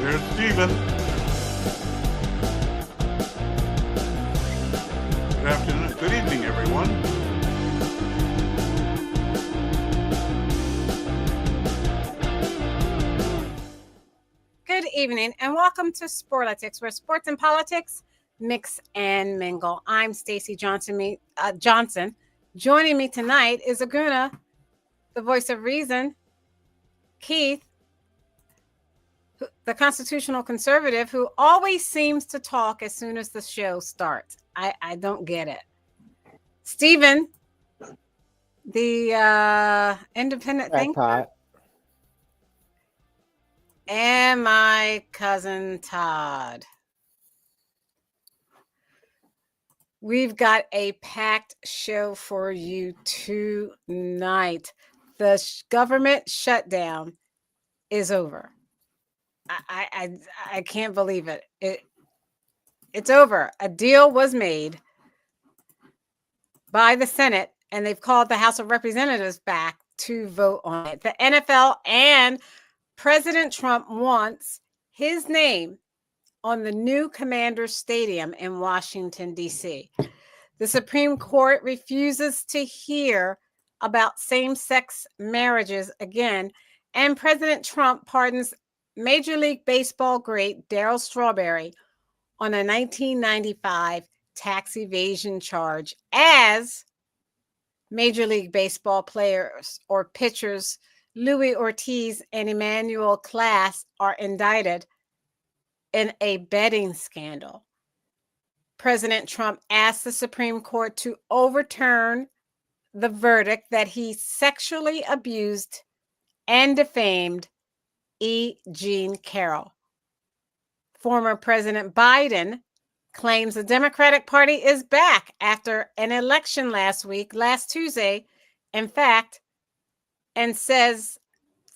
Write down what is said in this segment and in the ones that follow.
There's Stephen. Good afternoon. Good evening, everyone. Good evening and welcome to Sporlitiks, where sports and politics mix and mingle. I'm Stacey Johnson. Joining me tonight is Aguna, the voice of reason, Keith, the constitutional conservative who always seems to talk as soon as the show starts. I don't get it. Stephen, the independent thinker. And my cousin Todd. We've got a packed show for you tonight. The government shutdown is over. I can't believe it. It's over. A deal was made by the Senate, and they've called the House of Representatives back to vote on it. The NFL and President Trump wants his name on the new Commanders Stadium in Washington, D.C. The Supreme Court refuses to hear about same-sex marriages again, and President Trump pardons Major League Baseball great Darryl Strawberry on a 1995 tax evasion charge as Major League Baseball players or pitchers Louis Ortiz and Emmanuel Class are indicted in a betting scandal. President Trump asked the Supreme Court to overturn the verdict that he sexually abused and defamed E. Jean Carroll. Former President Biden claims the Democratic Party is back after an election last Tuesday, in fact, and says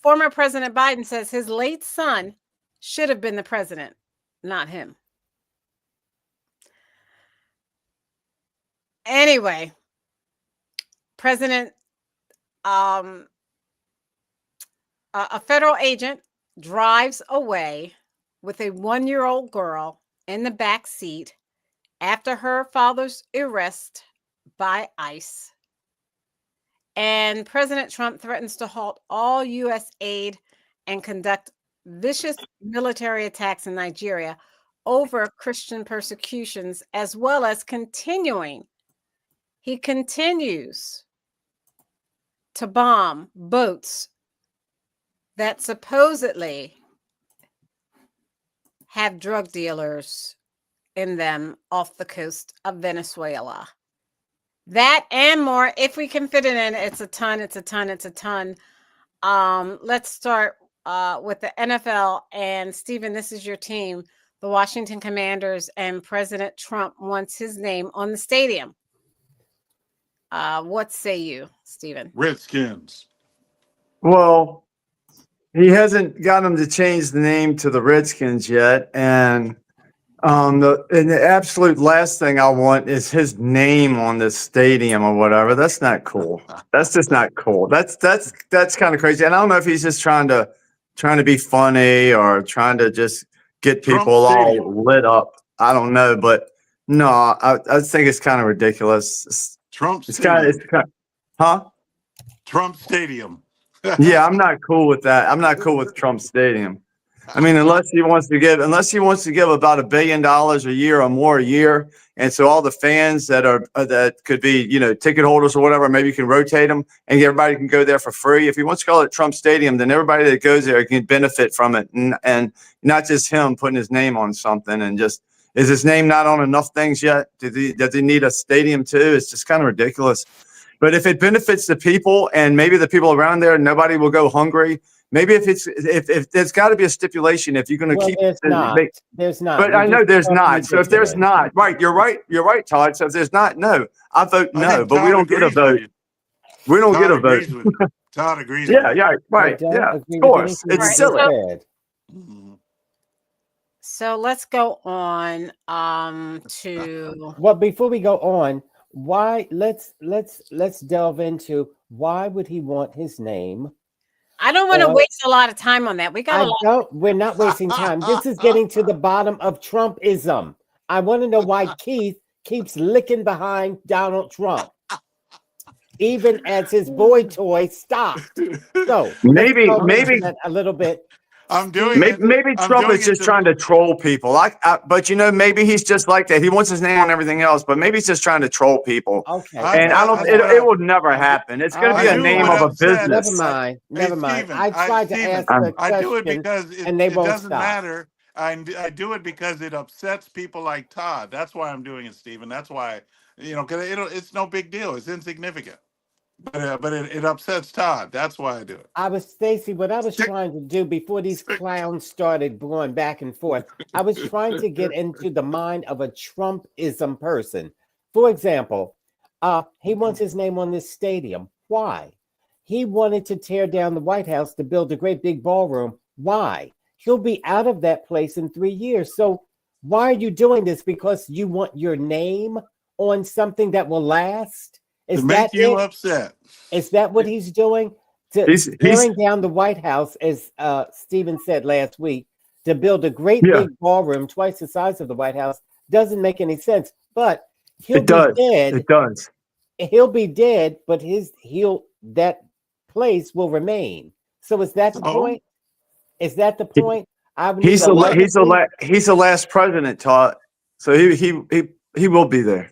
former President Biden says his late son should have been the president, not him. Anyway, a federal agent drives away with a 1-year-old girl in the back seat after her father's arrest by ICE. And President Trump threatens to halt all U.S. aid and conduct vicious military attacks in Nigeria over Christian persecutions, as well as he continues to bomb boats that supposedly have drug dealers in them off the coast of Venezuela. That and more, if we can fit it in, it's a ton. Let's start with the NFL. And Stephen, this is your team, the Washington Commanders, and President Trump wants his name on the stadium. What say you, Stephen? Redskins. Well, he hasn't got them to change the name to the Redskins yet, and the absolute last thing I want is his name on the stadium or whatever. That's not cool. That's just not cool. That's kind of crazy. And I don't know if he's just trying to be funny or trying to just get people all lit up. I don't know, but no, I think it's kind of ridiculous. Trump Stadium. Yeah, I'm not cool with that. I'm not cool with Trump Stadium. I mean, unless he wants to give about $1 billion a year or more a year, and so all the fans that could be, ticket holders or whatever, maybe you can rotate them and everybody can go there for free. If he wants to call it Trump Stadium, then everybody that goes there can benefit from it, and not just him putting his name on something. And just, is his name not on enough things yet? Does he need a stadium too? It's just kind of ridiculous. But if it benefits the people and maybe the people around there, nobody will go hungry. Maybe if there's got to be a stipulation if you're going to keep. There's not. But I know there's not. So if there's not, right, you're right, Todd. So if there's not, no, I vote no. But we don't get a vote. We don't get a vote. Todd agrees. Yeah, right. Yeah, of course. It's silly. So let's go on to. Well, before we go on, why? Let's delve into why would he want his name I don't want to waste a lot of time on that. We got a lot. We're not wasting time. This is getting to the bottom of Trumpism. I want to know why Keith keeps licking behind Donald Trump, even as his boy toy stopped. So maybe a little bit. I'm doing it. Maybe I'm Trump doing is just it trying to troll people. But maybe he's just like that. He wants his name on everything else, but maybe he's just trying to troll people. Okay. And it will never happen. It's going to be a name of a business. Never mind. Steven, I tried to ask a question, I do it because and they won't doesn't stop. matter. I do it because it upsets people like Todd. That's why I'm doing it, Stephen. That's why, because it's no big deal. It's insignificant. But it upsets Todd. That's why I do it. Stacey, what I was trying to do before these clowns started going back and forth, I was trying to get into the mind of a Trumpism person. For example, he wants his name on this stadium. Why? He wanted to tear down the White House to build a great big ballroom. Why? He'll be out of that place in 3 years. So why are you doing this? Because you want your name on something that will last? To make you upset. Is that what he's doing? Tearing down the White House, as Stephen said last week, to build a great big ballroom twice the size of the White House doesn't make any sense. But he'll be dead. It does. He'll be dead, but that place will remain. So is that the point? Is that the point? He's the last president, Todd. So he will be there.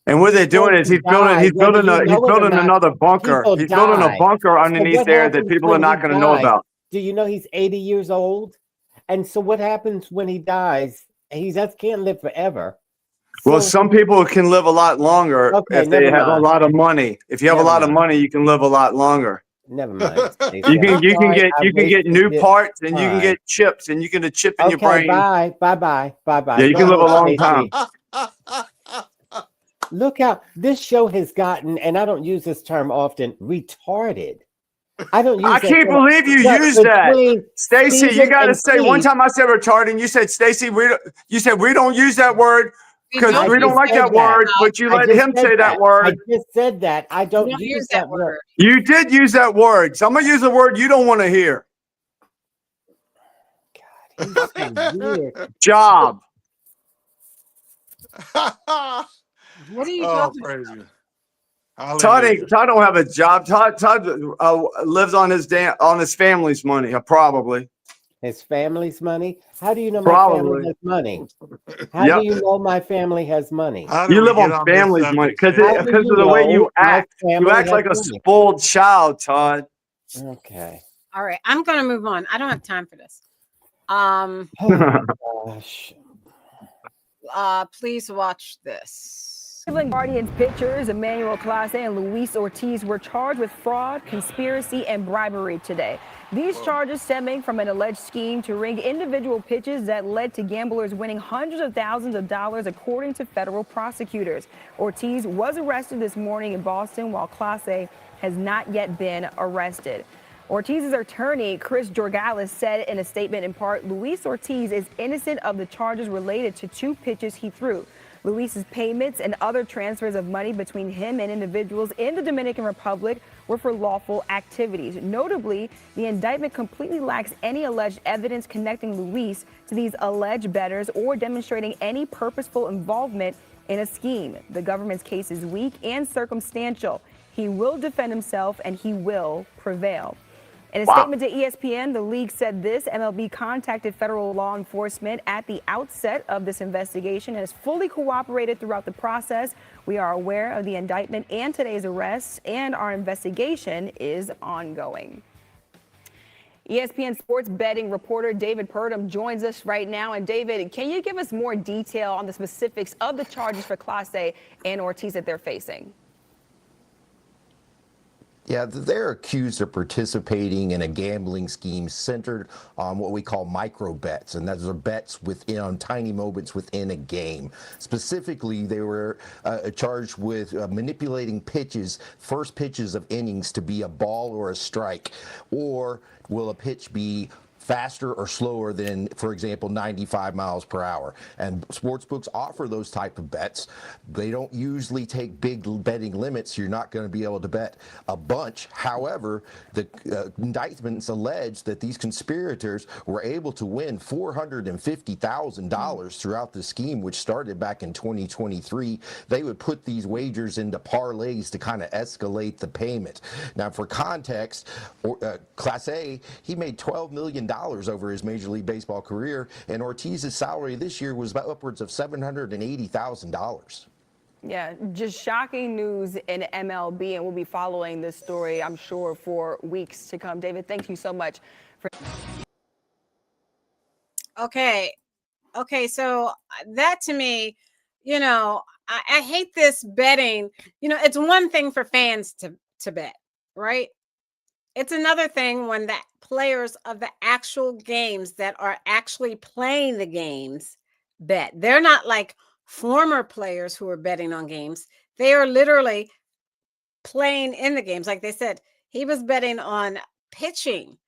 And what they're doing is he's building another bunker. He's building a bunker underneath there that people are not going to know about. Do you know he's 80 years old? And so what happens when he dies? He just can't live forever. Well, some people can live a lot longer if they have a lot of money. If you have a lot of money, you can live a lot longer. Never mind. You can get new parts, and you can get chips, and you can get a chip in your brain. Bye. Yeah, you can live a long time. Look how this show has gotten, and I don't use this term often, retarded. I can't believe you used that, Stacey. You got to say. One time I said retarded, and you said, Stacey, you said we don't use that word because we don't like that word, but you let him say that word. I just said that. I don't use that word. You did use that word. So I'm gonna use a word you don't want to hear. God, he's so weird. Job. What are you talking about? Todd don't have a job. Todd lives on his family's money, probably. His family's money? How do you know my family has money? How do you know my family has money? You live on family's money because of the way you act. You act like a spoiled child, Todd. Okay. All right. I'm going to move on. I don't have time for this. Oh, gosh. Please watch this. Cleveland Guardians pitchers Emmanuel Clase and Luis Ortiz were charged with fraud, conspiracy, and bribery today. These charges stemming from an alleged scheme to rig individual pitches that led to gamblers winning hundreds of thousands of dollars, according to federal prosecutors. Ortiz was arrested this morning in Boston, while Clase has not yet been arrested. Ortiz's attorney, Chris Jorgalis, said in a statement in part, Luis Ortiz is innocent of the charges related to 2 pitches he threw. Luis's payments and other transfers of money between him and individuals in the Dominican Republic were for lawful activities. Notably, the indictment completely lacks any alleged evidence connecting Luis to these alleged bettors or demonstrating any purposeful involvement in a scheme. The government's case is weak and circumstantial. He will defend himself and he will prevail. In a statement to ESPN, the league said this: MLB contacted federal law enforcement at the outset of this investigation and has fully cooperated throughout the process. We are aware of the indictment and today's arrests, and our investigation is ongoing. ESPN sports betting reporter David Purdom joins us right now. And David, can you give us more detail on the specifics of the charges for Clase and Ortiz that they're facing? Yeah, they're accused of participating in a gambling scheme centered on what we call micro bets, and those are bets on tiny moments within a game. Specifically, they were charged with manipulating pitches, first pitches of innings, to be a ball or a strike, or will a pitch be faster or slower than, for example, 95 miles per hour. And sportsbooks offer those type of bets. They don't usually take big betting limits. You're not going to be able to bet a bunch. However, the indictments allege that these conspirators were able to win $450,000 throughout the scheme, which started back in 2023. They would put these wagers into parlays to kind of escalate the payment. Now, for context, Class A, he made $12 million over his Major League Baseball career, and Ortiz's salary this year was about upwards of $780,000. Yeah, just shocking news in MLB, and we'll be following this story, I'm sure, for weeks to come. David, thank you so much for. Okay. So that to me, I hate this betting. It's one thing for fans to bet, right? It's another thing when the players of the actual games that are actually playing the games bet. They're not like former players who are betting on games. They are literally playing in the games. Like they said, he was betting on pitching.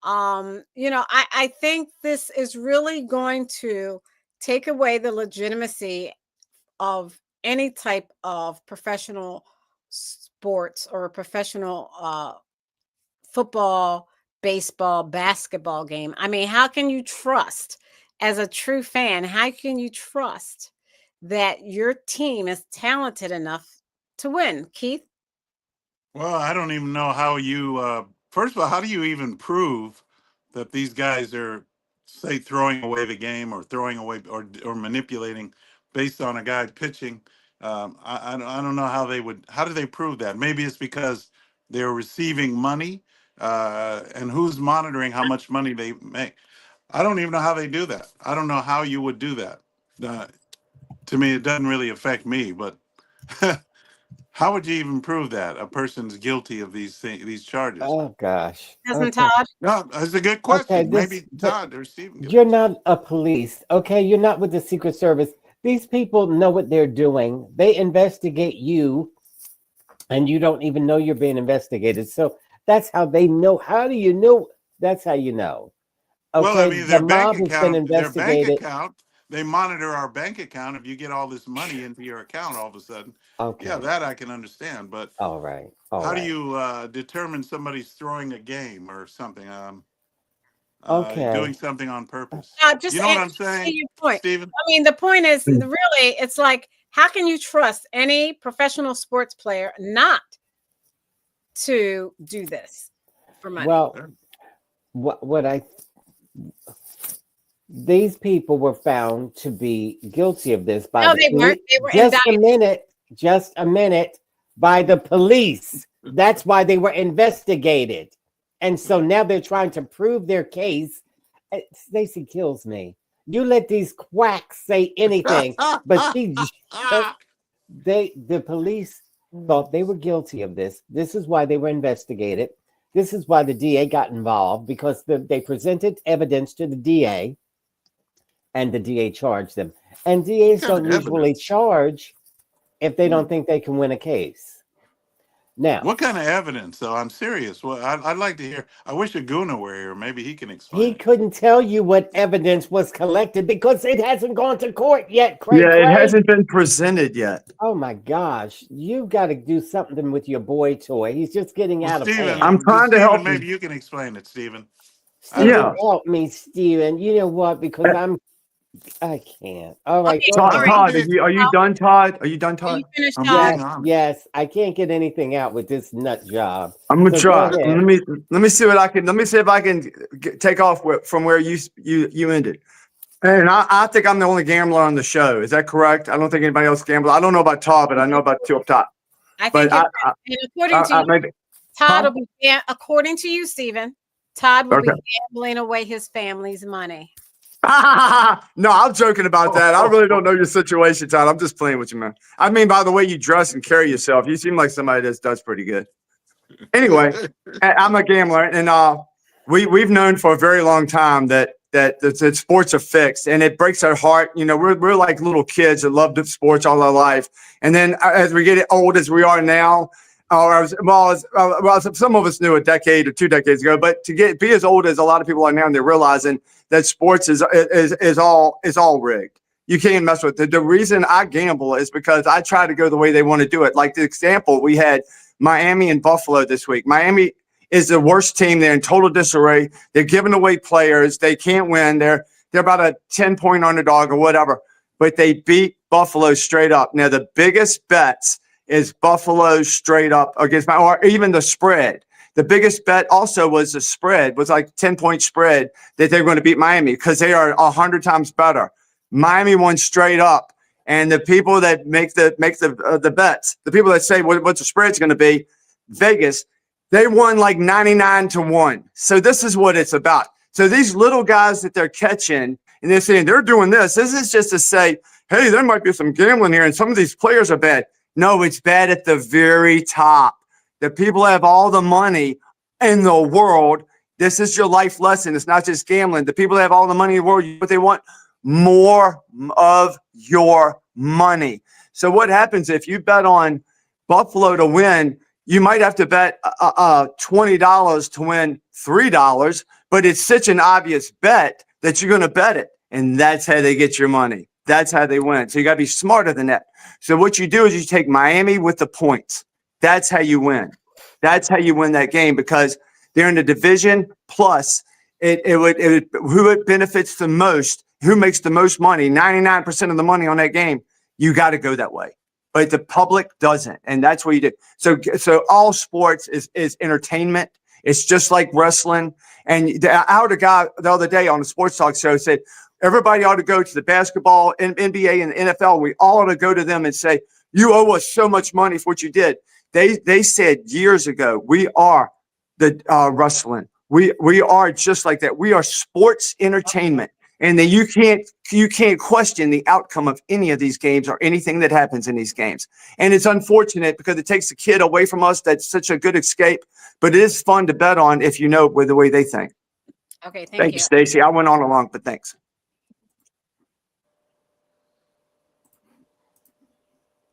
I think this is really going to take away the legitimacy of any type of professional sports or a professional football, baseball, basketball game. I mean, how can you trust, as a true fan, how can you trust that your team is talented enough to win? Keith? Well, I don't even know how you, first of all, how do you even prove that these guys are, say, throwing away the game or throwing away or manipulating based on a guy pitching? I don't know how do they prove that? Maybe it's because they're receiving money, and who's monitoring how much money they make. I don't even know how they do that. I don't know how you would do that. To me, it doesn't really affect me, but how would you even prove that a person's guilty of these charges? Oh gosh. Doesn't Okay. Todd? No, that's a good question. Okay, Maybe Todd or Stephen. You're not a police, okay? You're not with the Secret Service. These people know what they're doing. They investigate you, and you don't even know you're being investigated. So that's how they know. How do you know? That's how you know. Okay, Well, I mean, their bank investigated. account, they monitor our bank account. If you get all this money into your account all of a sudden, Okay. yeah, that I can understand. But All right. how do you determine somebody's throwing a game or something? Okay. Doing something on purpose. Just You know what I'm saying, your point. Stephen? I mean, the point is really, it's like, how can you trust any professional sports player not to do this for money? Well, these people were found to be guilty of this by they weren't. They were just indicted. just a minute by the police. That's why they were investigated. And so now they're trying to prove their case. Stacey kills me. You let these quacks say anything, but the police thought they were guilty of this. This is why they were investigated. This is why the DA got involved, because they presented evidence to the DA, and the DA charged them. And DAs don't usually charge if they don't think they can win a case. Now, what kind of evidence, though? I'm serious. Well, I'd like to hear. I wish Aguna were here. Maybe he can explain. he couldn't tell you what evidence was collected because it hasn't gone to court yet, Craig. Yeah, it hasn't been presented yet. Oh my gosh, you've got to do something with your boy toy. He's just getting out of Stephen, hand. I'm trying to Stephen, help maybe you. you can explain it, Stephen. Steven, Yeah. help me, Steven. You know what? Because I can't. All right. Okay, go Todd, ahead. Todd, are you done, Todd? Are you done, Are Todd? you finished, I'm Todd? being honest. Yes, I can't get anything out with this nut job. I'm gonna So try. go ahead. Let me see what I can. Let me see if I can take off from where you ended. And I think I'm the only gambler on the show. Is that correct? I don't think anybody else gambles. I don't know about Todd, but I know about two up top. I But think and according to you, maybe. Todd Huh? will be, according to you, Stephen, Todd will be Okay. gambling away his family's money. No, I'm joking about that. I really don't know your situation, Todd. I'm just playing with you, man. I mean, by the way you dress and carry yourself, you seem like somebody that does pretty good. Anyway, I'm a gambler, and we've known for a very long time that sports are fixed, and it breaks our heart. You know, we're like little kids that loved sports all our life, and then as we get old as we are now, Some of us knew a decade or 2 decades ago, but to be as old as a lot of people are now, and they're realizing that sports is all rigged. You can't mess with it. The reason I gamble is because I try to go the way they want to do it. Like the example, we had Miami and Buffalo this week. Miami is the worst team. They're in total disarray. They're giving away players. They can't win. They're about a 10-point underdog or whatever, but they beat Buffalo straight up. Now, the biggest bets is Buffalo straight up against or even the spread. The biggest bet also was the spread, was like 10-point spread that they were going to beat Miami because they are 100 times better. Miami won straight up. And the people that make the bets, the people that say what the spread's going to be, Vegas, they won like 99-1. So this is what it's about. So these little guys that they're catching and they're saying they're doing this. This is just to say, hey, there might be some gambling here and some of these players are bad. No, it's bad at the very top. The people have all the money in the world. This is your life lesson. It's not just gambling. The people that have all the money in the world, what they want, more of your money. So what happens if you bet on Buffalo to win? You might have to bet $20 to win $3, but it's such an obvious bet that you're going to bet it. And that's how they get your money. That's how they win. So you got to be smarter than that. So what you do is you take Miami with the points. That's how you win. That's how you win that game because they're in the division. Plus, who it benefits the most, who makes the most money, 99% of the money on that game. You got to go that way. But the public doesn't, and that's what you do. So all sports is entertainment. It's just like wrestling. And I heard a guy the other day on a sports talk show said everybody ought to go to the basketball, NBA, and the NFL. We all ought to go to them and say, "You owe us so much money for what you did." They said years ago, we are the wrestling. We are just like that. We are sports entertainment. And then you can't question the outcome of any of these games or anything that happens in these games. And it's unfortunate because it takes the kid away from us. That's such a good escape, but it is fun to bet on if you know the way they think. Okay, thank you, Stacey. I went on along, but thanks.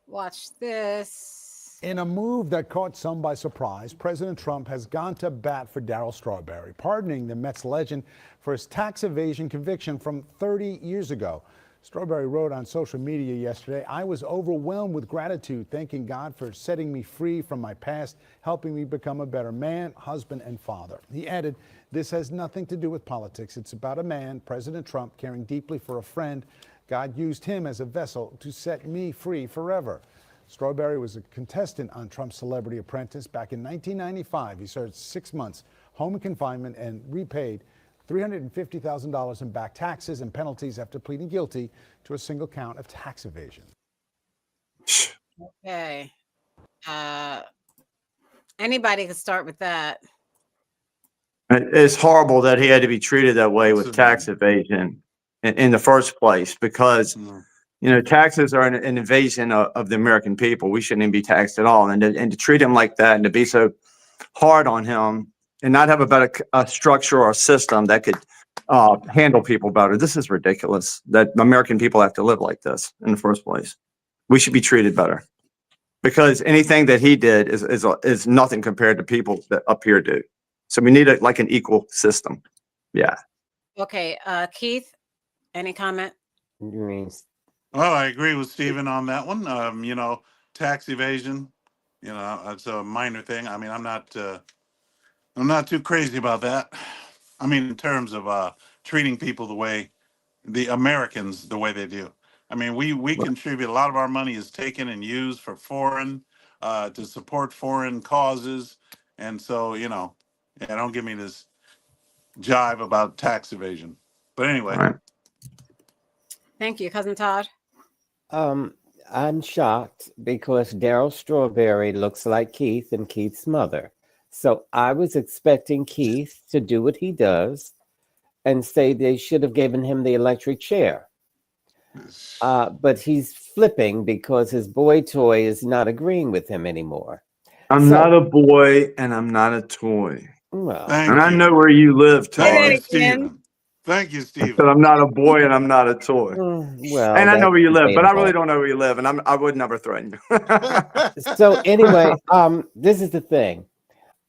Watch this. In a move that caught some by surprise, President Trump has gone to bat for Darryl Strawberry, pardoning the Mets legend for his tax evasion conviction from 30 years ago. Strawberry wrote on social media yesterday, "I was overwhelmed with gratitude, thanking God for setting me free from my past, helping me become a better man, husband, and father." He added, "This has nothing to do with politics. It's about a man, President Trump, caring deeply for a friend. God used him as a vessel to set me free forever." Strawberry was a contestant on Trump's Celebrity Apprentice. Back in 1995, he served 6 months home confinement and repaid $350,000 in back taxes and penalties after pleading guilty to a single count of tax evasion. Okay. Anybody could start with that. It's horrible that he had to be treated that way with tax evasion in the first place because taxes are an invasion of the American people. We shouldn't even be taxed at all. And to treat him like that and to be so hard on him and not have a better structure or a system that could handle people better. This is ridiculous that American people have to live like this in the first place. We should be treated better because anything that he did is nothing compared to people that up here do. So we need like an equal system. Yeah. Okay. Keith, any comment? Well, I agree with Stephen on that one. Tax evasion, it's a minor thing. I mean, I'm not too crazy about that. I mean, in terms of treating people the Americans, the way they do. I mean, we contribute, a lot of our money is taken and used for to support foreign causes. And so, don't give me this jive about tax evasion. But anyway. Right. Thank you, Cousin Todd. I'm shocked because Darryl Strawberry looks like Keith and Keith's mother. So I was expecting Keith to do what he does and say they should have given him the electric chair. But he's flipping because his boy toy is not agreeing with him anymore. I'm not a boy and I'm not a toy. Well, and I know where you live, Todd. Say that again. Thank you, Stephen. But I'm not a boy and I'm not a toy. Well, And I know where you live, but I really debatable. don't know where you live, and I would never threaten you. So anyway, this is the thing.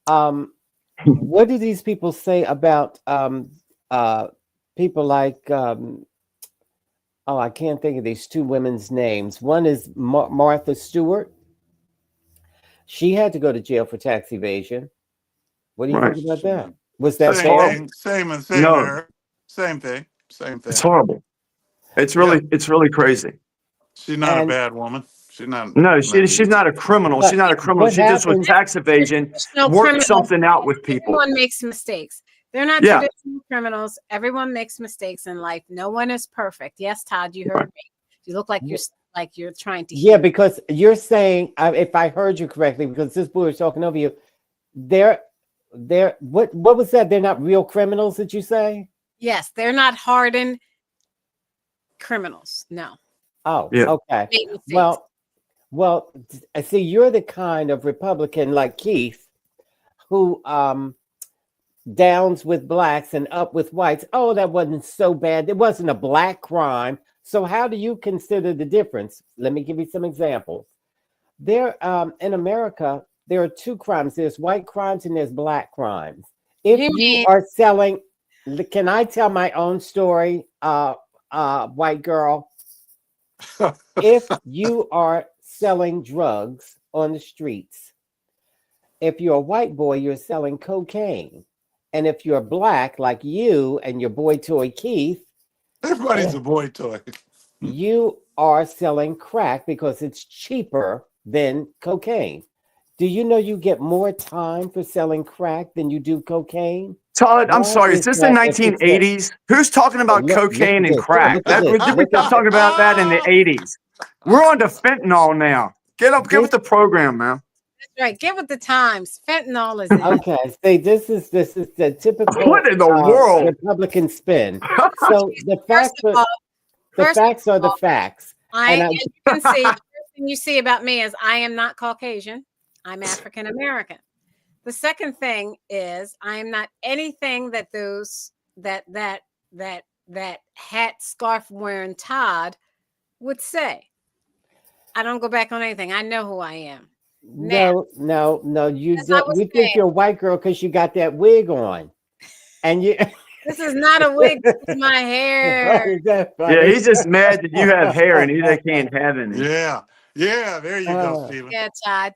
What do these people say about people like I can't think of these two women's names. One is Martha Stewart. She had to go to jail for tax evasion. What do you Right. think about that? Was that Same fair? thing. Same No. there. Same thing. Same thing. It's horrible. It's really crazy. She's not a And- bad woman. She's not. No, she's not a criminal. But She's not a criminal. what She just with happens- tax evasion Traditional worked criminals- something out with people. Everyone makes mistakes. They're not Yeah. traditional criminals. Everyone makes mistakes in life. No one is perfect. Yes, Todd, you heard me. You look like you're trying to. Yeah, because you're saying, if I heard you correctly, because this boy was talking over you, they're what was that? They're not real criminals, did you say? Yes, they're not hardened criminals. No. Oh, Yeah. okay. Make mistakes. Well, I see you're the kind of Republican like Keith who downs with blacks and up with whites. Oh, that wasn't so bad. It wasn't a black crime. So how do you consider the difference? Let me give you some examples. There, in America, there are two crimes. There's white crimes and there's black crimes. If you are selling, can I tell my own story, white girl? If you are selling drugs on the streets, if you're a white boy, you're selling cocaine. And if you're black, like you and your boy toy Keith, Everybody's a boy toy. you are selling crack because it's cheaper than cocaine. Do you know you get more time for selling crack than you do cocaine? Todd, I'm Why sorry. is Is this the that if it's 1980s? Who's talking about Look cocaine at and this. crack? Look at this. Did we stop talking about that in the 80s? We're on to fentanyl now. Get with the program, man. That's right. Get with the times. Fentanyl is in. Okay, see, this is the typical What in the world? Republican spin. So the facts First of are all, the first facts of are the all, facts. and And you can see, the first thing you see about me is I am not Caucasian. I'm African American. The second thing is I am not anything that those that hat scarf wearing Todd would say. I don't go back on anything. I know who I am. No, you As I don't. was You think saying. you're a white girl because you got that wig on, and you. This is not a wig. This is my hair. Is that funny? Yeah, he's just mad that you have hair and he can't have any. Yeah. Yeah. There you go, Stephen. Yeah, Todd.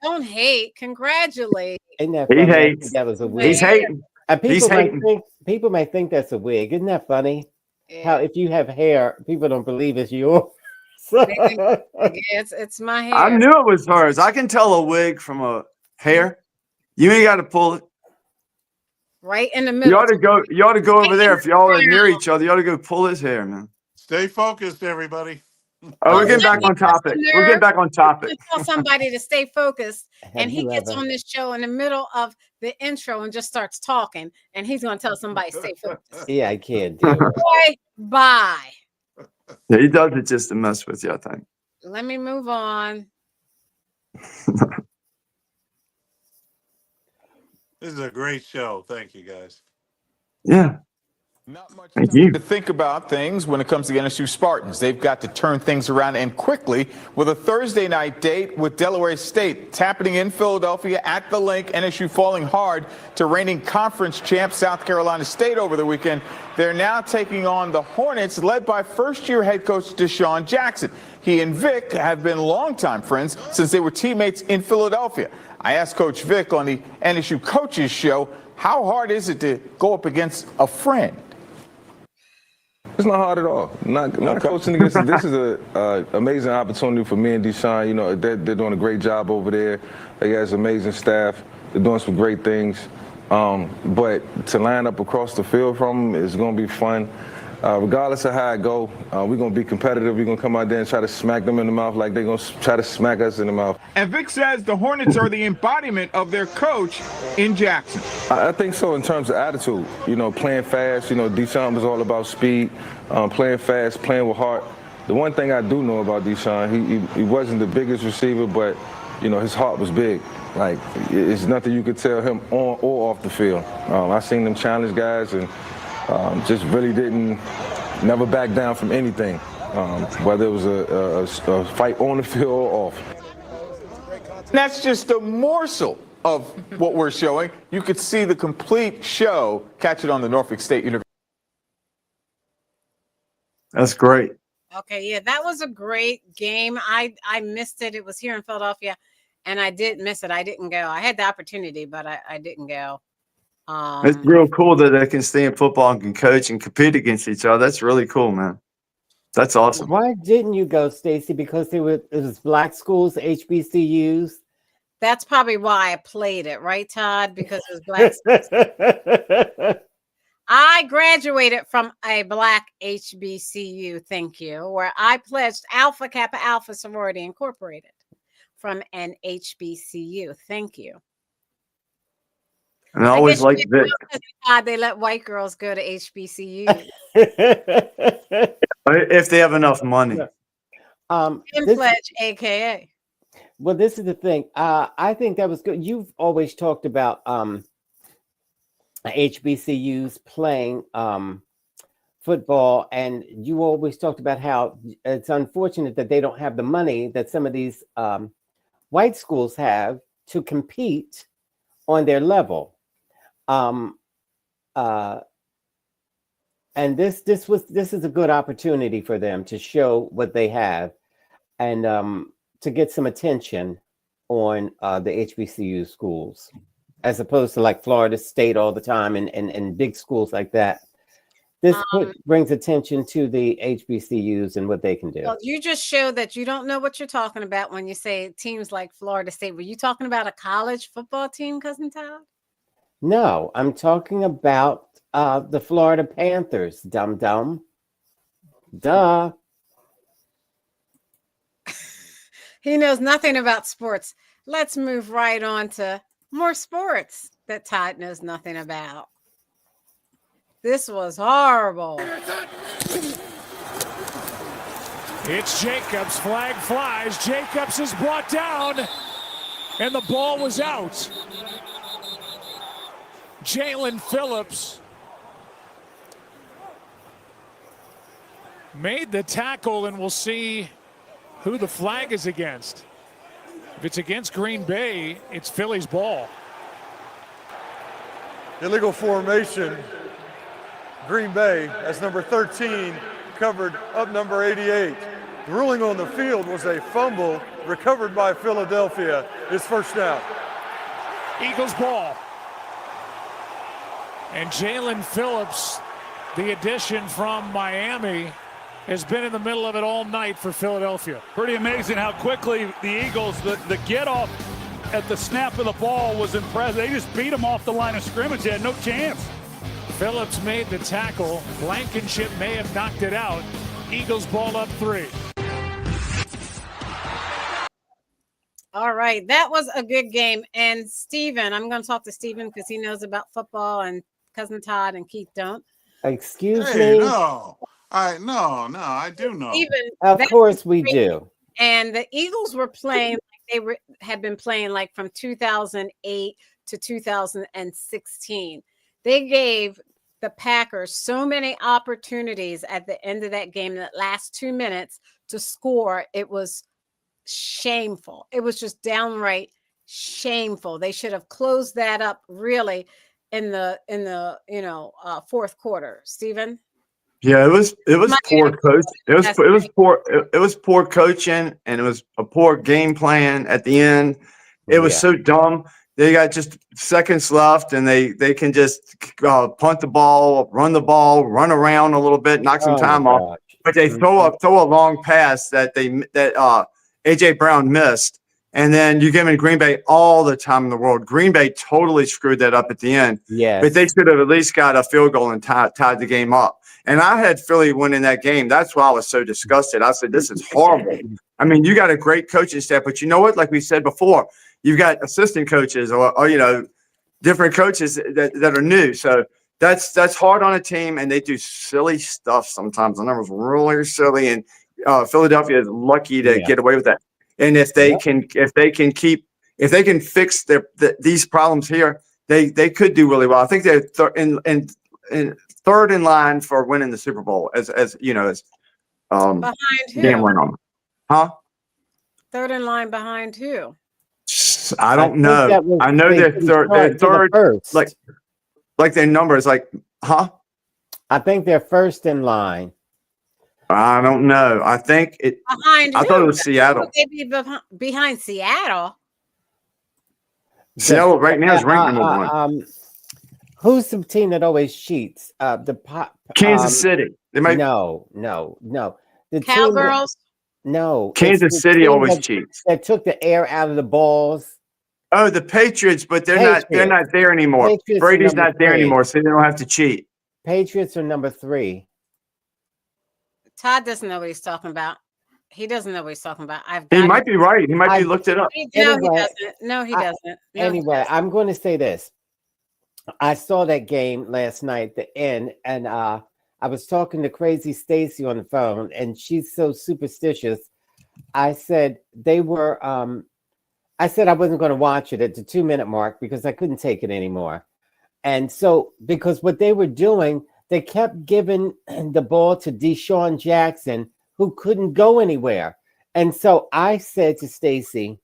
Don't hate. Congratulate. Isn't that He funny? I hates. think that was a wig. He's hating. And He's hating. people might think that's a wig. Isn't that funny? Yeah. How if you have hair, people don't believe it's yours. Yeah, it's my hair. I knew it was hers. I can tell a wig from a hair. You ain't got to pull it. Right in the middle. You ought to go over there. If y'all are near each other, you ought to go pull his hair, man. Stay focused, everybody. Oh, we're getting back on topic. We're getting back on topic. Tell somebody to stay focused, and he you gets ever- on this show in the middle of the intro and just starts talking, and he's going to tell somebody to stay focused. Yeah, I can't do it. Boy, bye. Yeah, he does it just to mess with you, I think. Let me move on. This is a great show. Thank you, guys. Yeah. Not much Thank time you. to think about things when it comes to the NSU Spartans. They've got to turn things around and quickly with a Thursday night date with Delaware State. It's happening in Philadelphia at the Link. NSU falling hard to reigning conference champ South Carolina State over the weekend. They're now taking on the Hornets led by first-year head coach Deshaun Jackson. He and Vic have been longtime friends since they were teammates in Philadelphia. I asked Coach Vic on the NSU Coaches Show, how hard is it to go up against a friend? It's not hard at all. Not coaching against. This is a amazing opportunity for me and Deshaun. You know, they're doing a great job over there. They got an amazing staff. They're doing some great things. But to line up across the field from them is going to be fun. Regardless of how it go, we're going to be competitive. We're going to come out there and try to smack them in the mouth like they're going to try to smack us in the mouth. And Vic says the Hornets are the embodiment of their coach in Jackson. I think so in terms of attitude. You know, playing fast. You know, Deshaun was all about speed, playing fast, playing with heart. The one thing I do know about Deshaun, he wasn't the biggest receiver, but, you know, his heart was big. Like, it's nothing you could tell him on or off the field. I seen them challenge guys, and Just really never back down from anything, whether it was a fight on the field or off. That's just a morsel of what we're showing. You could see the complete show. Catch it on the Norfolk State University. That's great. Okay, yeah, that was a great game. I missed it. It was here in Philadelphia, and I did miss it. I didn't go. I had the opportunity, but I didn't go. It's real cool that they can stay in football and can coach and compete against each other. That's really cool, man. That's awesome. Why didn't you go, Stacy? Because it was black schools, HBCUs. That's probably why I played it, right, Todd? Because it was black. I graduated from a black HBCU, thank you, where I pledged Alpha Kappa Alpha Sorority Incorporated from an HBCU. Thank you. And I always like Vic. They let white girls go to HBCU. If they have enough money. Pledge, AKA. Well, this is the thing. I think that was good. You've always talked about HBCUs playing football, and you always talked about how it's unfortunate that they don't have the money that some of these white schools have to compete on their level. And this is a good opportunity for them to show what they have and to get some attention on the HBCU schools, as opposed to like Florida State all the time and big schools like that. This brings attention to the HBCUs and what they can do. Well, you just showed that you don't know what you're talking about when you say teams like Florida State. Were you talking about a college football team, Cousin Todd? No, I'm talking about the Florida Panthers, dum-dum. Duh. He knows nothing about sports. Let's move right on to more sports that Todd knows nothing about. This was horrible. It's Jacobs. Flag flies. Jacobs is brought down, and the ball was out. Jalen Phillips made the tackle, and we'll see who the flag is against. If it's against Green Bay, it's Philly's ball. Illegal formation. Green Bay as number 13 covered up number 88. The ruling on the field was a fumble recovered by Philadelphia. It's first down. Eagles ball. And Jalen Phillips, the addition from Miami, has been in the middle of it all night for Philadelphia. Pretty amazing how quickly the Eagles, the get off at the snap of the ball was impressive. They just beat them off the line of scrimmage. They had no chance. Phillips made the tackle. Blankenship may have knocked it out. Eagles ball up 3. All right, that was a good game. And Steven, I'm going to talk to Steven because he knows about football, and Cousin Todd and Keith don't. Excuse me? No, I do know. Steven, Of course we do. And the Eagles were playing like had been playing like from 2008 to 2016. They gave the Packers so many opportunities at the end of that game, that last 2 minutes to score. It was shameful. It was just downright shameful. They should have closed that up really in the fourth quarter. Steven? Yeah, it was poor coach. It was poor coaching, and it was a poor game plan at the end. It was so dumb. They got just seconds left, and they can just punt the ball, run around a little bit, knock some time off. But they throw a long pass that AJ Brown missed, and then you give him Green Bay all the time in the world. Green Bay totally screwed that up at the end. Yes. But they should have at least got a field goal and tied the game up. And I had Philly winning that game. That's why I was so disgusted. I said, this is horrible. I mean, you got a great coaching staff, but you know what? Like we said before, you've got assistant coaches or different coaches that are new. So that's hard on a team, and they do silly stuff sometimes. The numbers really silly, and Philadelphia is lucky to get away with that. And if they can fix these problems here, they could do really well. I think they're in third in line for winning the Super Bowl as you know, as Behind who? gambling on them. Huh? Third in line behind who? I don't think know. that was- I know they they're didn't third. start They're to the third. first. Like their numbers. Like, huh? I think they're first in line. I don't know. I think it. Behind I who? thought it was Seattle. Would they be behind Seattle? Seattle right now is ranked number one. Who's the team that always cheats? Kansas City. They might. No. The Cowgirls? No. Kansas City always cheats. That took the air out of the balls. Oh, the Patriots, but they're not there anymore. Patriots Brady's are number not there 3. anymore, so they don't have to cheat. Patriots are number 3. Todd doesn't know what he's talking about. He doesn't know what he's talking about. He might be right. He might be looked it up. No, he doesn't. No, he doesn't. No, Anyway, I'm going to say this. I saw that game last night, the end, and I was talking to Crazy Stacy on the phone, and she's so superstitious. I said they were. I said I wasn't going to watch it at the 2-minute mark because I couldn't take it anymore. And so, because what they were doing, they kept giving the ball to Deshaun Jackson, who couldn't go anywhere. And so I said to Stacy,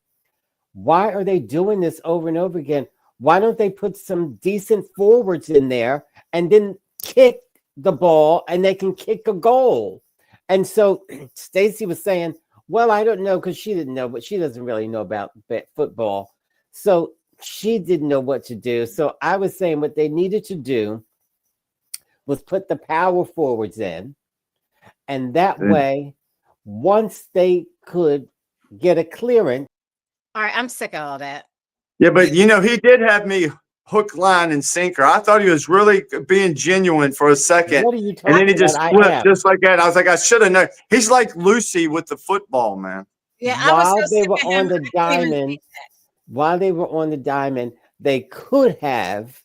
why are they doing this over and over again? Why don't they put some decent forwards in there and then kick the ball and they can kick a goal? And so Stacy was saying, well, I don't know, because she didn't know, but she doesn't really know about football. So she didn't know what to do. So I was saying what they needed to do was put the power forwards in. And that way, once they could get a clearance. All right, I'm sick of all that. Yeah, but you know, he did have me hook, line, and sinker. I thought he was really being genuine for a second. What are you talking and then he just about? flipped just like that. I was like, I should have known. He's like Lucy with the football, man. Yeah, while they were on the diamond, they could have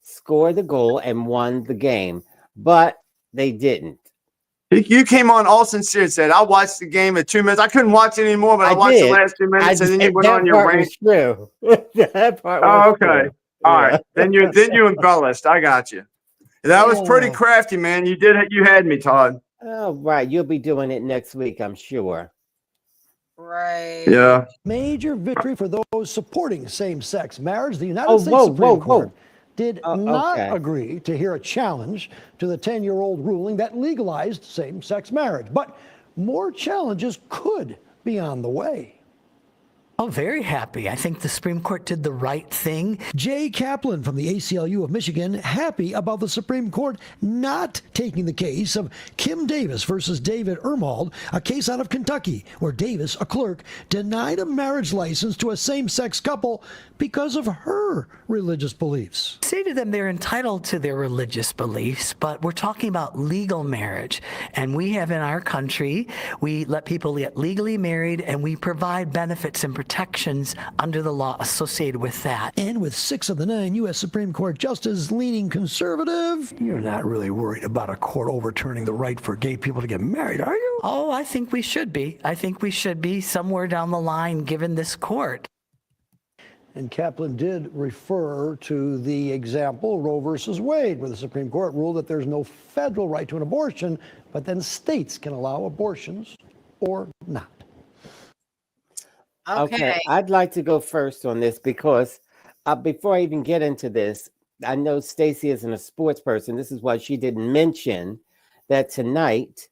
scored the goal and won the game, but they didn't. You came on all sincere and said, I watched the game at 2 minutes. I couldn't watch it anymore, but I watched the last 2 minutes, and then you went on your rant. True. That part Oh, was okay. true. All Yeah. right. Then you embellished. I got you. That was pretty crafty, man. You had me, Todd. Oh, right. You'll be doing it next week, I'm sure. Right. Yeah. Major victory for those supporting same-sex marriage. The United States Supreme Court did not agree to hear a challenge to the 10-year-old ruling that legalized same-sex marriage. But more challenges could be on the way. Oh, very happy. I think the Supreme Court did the right thing. Jay Kaplan from the ACLU of Michigan, happy about the Supreme Court not taking the case of Kim Davis versus David Ermold, a case out of Kentucky where Davis, a clerk, denied a marriage license to a same-sex couple because of her religious beliefs. Say to them they're entitled to their religious beliefs, but we're talking about legal marriage. And we have in our country, we let people get legally married and we provide benefits and protections under the law associated with that. And with 6 of the 9 U.S. Supreme Court justices leaning conservative, you're not really worried about a court overturning the right for gay people to get married, are you? Oh, I think we should be. I think we should be somewhere down the line given this court. And Kaplan did refer to the example Roe versus Wade, where the Supreme Court ruled that there's no federal right to an abortion, but then states can allow abortions or not. Okay, I'd like to go first on this because before I even get into this, I know Stacey isn't a sports person. This is why she didn't mention that tonight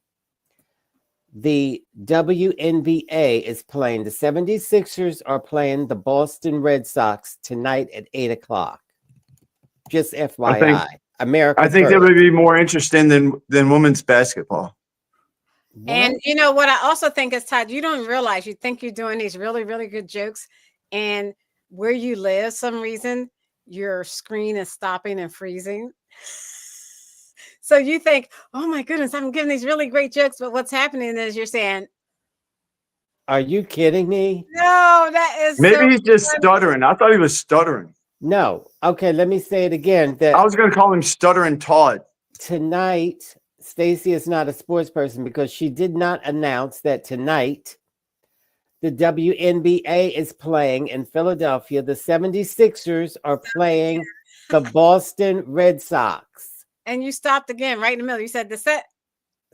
the WNBA is playing. The 76ers are playing the Boston Red Sox tonight at 8 o'clock. Just FYI. America. I think that would be more interesting than women's basketball. And you know what I also think is, Todd, you don't realize, you think you're doing these really, really good jokes, and where you live, some reason your screen is stopping and freezing. So you think, oh my goodness, I'm giving these really great jokes, but what's happening is you're saying, are you kidding me? no, that is Maybe he's just stuttering. I thought he was stuttering. No. Okay, let me say it again. That I was going to call him Stuttering Todd. Tonight, Stacey is not a sports person because she did not announce that tonight the WNBA is playing in Philadelphia. The 76ers are playing the Boston Red Sox. and you stopped again right in the middle. You said the set.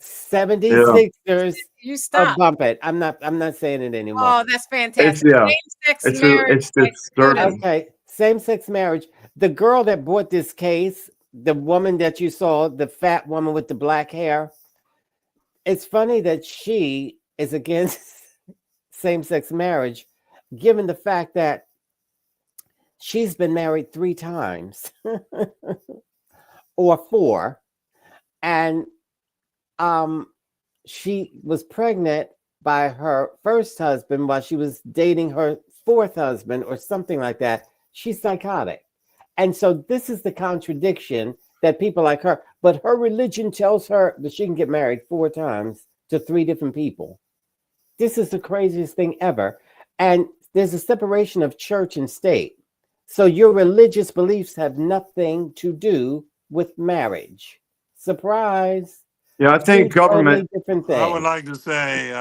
76ers. You Oh, stopped. bump it. I'm not saying it anymore. Oh, that's fantastic. Same-sex It's marriage. disturbing. Okay, same-sex marriage. The girl that brought this case, the woman that you saw, the fat woman with the black hair, it's funny that she is against same-sex marriage, given the fact that she's been married 3 times or 4, and she was pregnant by her first husband while she was dating her 4th husband or something like that. She's psychotic. And so this is the contradiction that people like her, but her religion tells her that she can get married 4 times to 3 different people. This is the craziest thing ever. And there's a separation of church and state. So your religious beliefs have nothing to do with marriage. Surprise. Yeah, I think government. Different I would things. like to say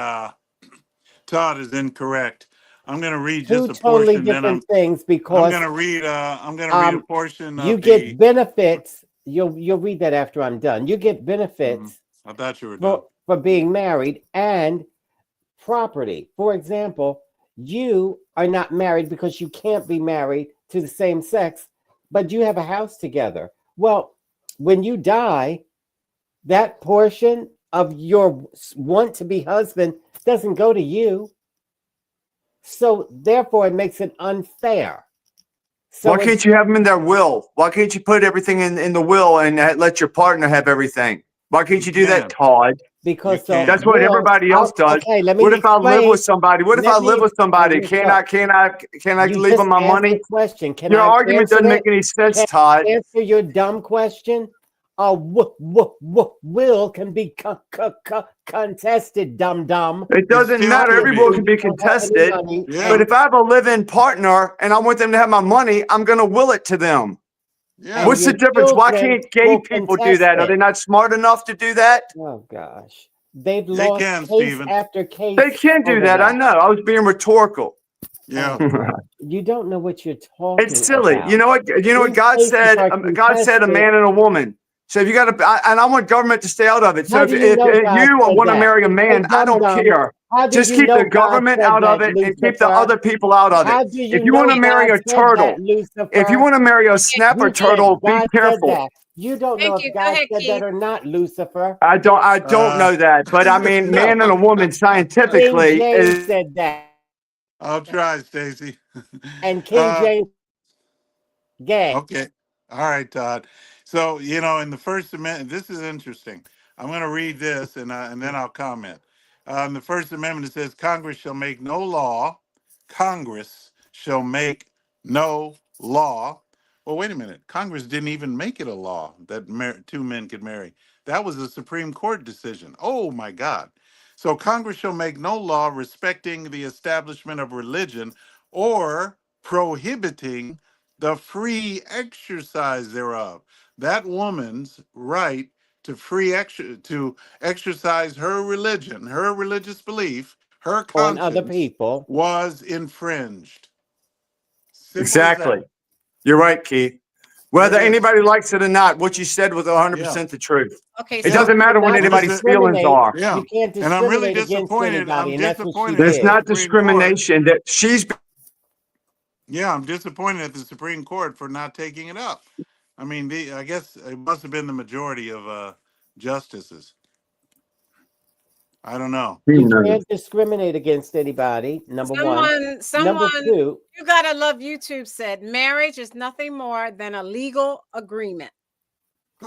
Todd is incorrect. I'm going to read Two just a totally portion. Then different things because I'm going to read. I'm going to read a portion. You of get benefits. You'll read that after I'm done. You get benefits I thought you were done. for being married and property. For example, you are not married because you can't be married to the same sex, but you have a house together. Well, when you die, that portion of your want to be husband doesn't go to you. So therefore, it makes it unfair. So Why can't you have them in their will? Why can't you put everything in the will and let your partner have everything? Why can't you do that, Todd? Because that's what everybody else does. Okay, let me what if I live explain. with somebody? What if I live with somebody? Can I You leave just them my asked money? the question. Can Your I argument answer doesn't it? make any sense, Can Todd. I answer your dumb question? Will can be contested, dumb. It doesn't matter. Every will can be contested. But if I have a live-in partner and I want them to have my money, I'm going to will it to them. Yeah. What's the difference? Why can't gay people do that? Are they not smart enough to do that? Oh gosh, they've They lost can, case Stephen. after case. They can do over that. I know. I was being rhetorical. Yeah. You don't know what you're talking. It's silly. about. You know what? You know what These God cases said? are God said a contested. man and a woman. So if you got to, and I want government to stay out of it. So How if do you know God you said want to that? marry a man, Hey, I don't dum-dum, care. how do Just you keep know the God government said out of that, it and keep the Lucifer? other people out of How it. do you If you know want to marry God a said turtle, that, Lucifer? if you want to marry a snapper You did. turtle, be God said careful. that. You don't know Thank if you. Go God ahead, said Keith. that or not, Lucifer. I don't know that, but I mean, man and a woman King scientifically James is. said that, I'll try, Stacy. and King James gay. Okay. All right, Todd. So, in the First Amendment, this is interesting. I'm going to read this and then I'll comment. In the First Amendment, it says Congress shall make no law. Congress shall make no law. Well, wait a minute. Congress didn't even make it a law that 2 men could marry. That was a Supreme Court decision. Oh, my God. So, Congress shall make no law respecting the establishment of religion or prohibiting the free exercise thereof. That woman's right to to exercise her religion, her religious belief, her On other conscience people. was infringed. Simple Exactly. as that. You're right, Keith. There Whether it is. anybody likes it or not, what you said was 100% the truth. Okay, It so doesn't matter what Not anybody's feelings discriminate. are. Yeah. You can't And I'm really discriminate against disappointed. anybody, I'm and that's what she disappointed There's at the did. not Supreme Court. discrimination that she's. Yeah, I'm disappointed at the Supreme Court for not taking it up. I mean, I guess it must have been the majority of justices. I don't know. You can't discriminate against anybody, number one. Number two, you gotta love YouTube said marriage is nothing more than a legal agreement.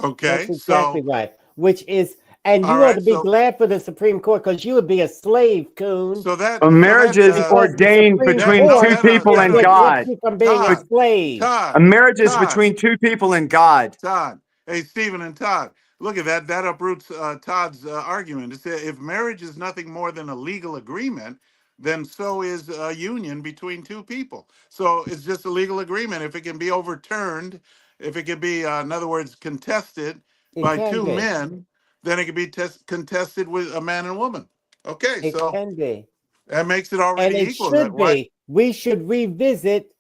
Okay, that's exactly right. Which is, and you All ought right, to be so- glad for the Supreme Court because you would be a slave, coon. So that A marriage is that, ordained Supreme between Court two people and would God. keep you from being a slave. A marriage is between two people and God. Todd. Hey, Stephen and Todd. Look at that. That uproots Todd's argument. It says if marriage is nothing more than a legal agreement, then so is a union between two people. So it's just a legal agreement. If it can be overturned, if it can be, in other words, contested It by can 2 be. men, then it can be contested with a man and woman. Okay, It so can be. that makes it And already it equal. should be. We should revisit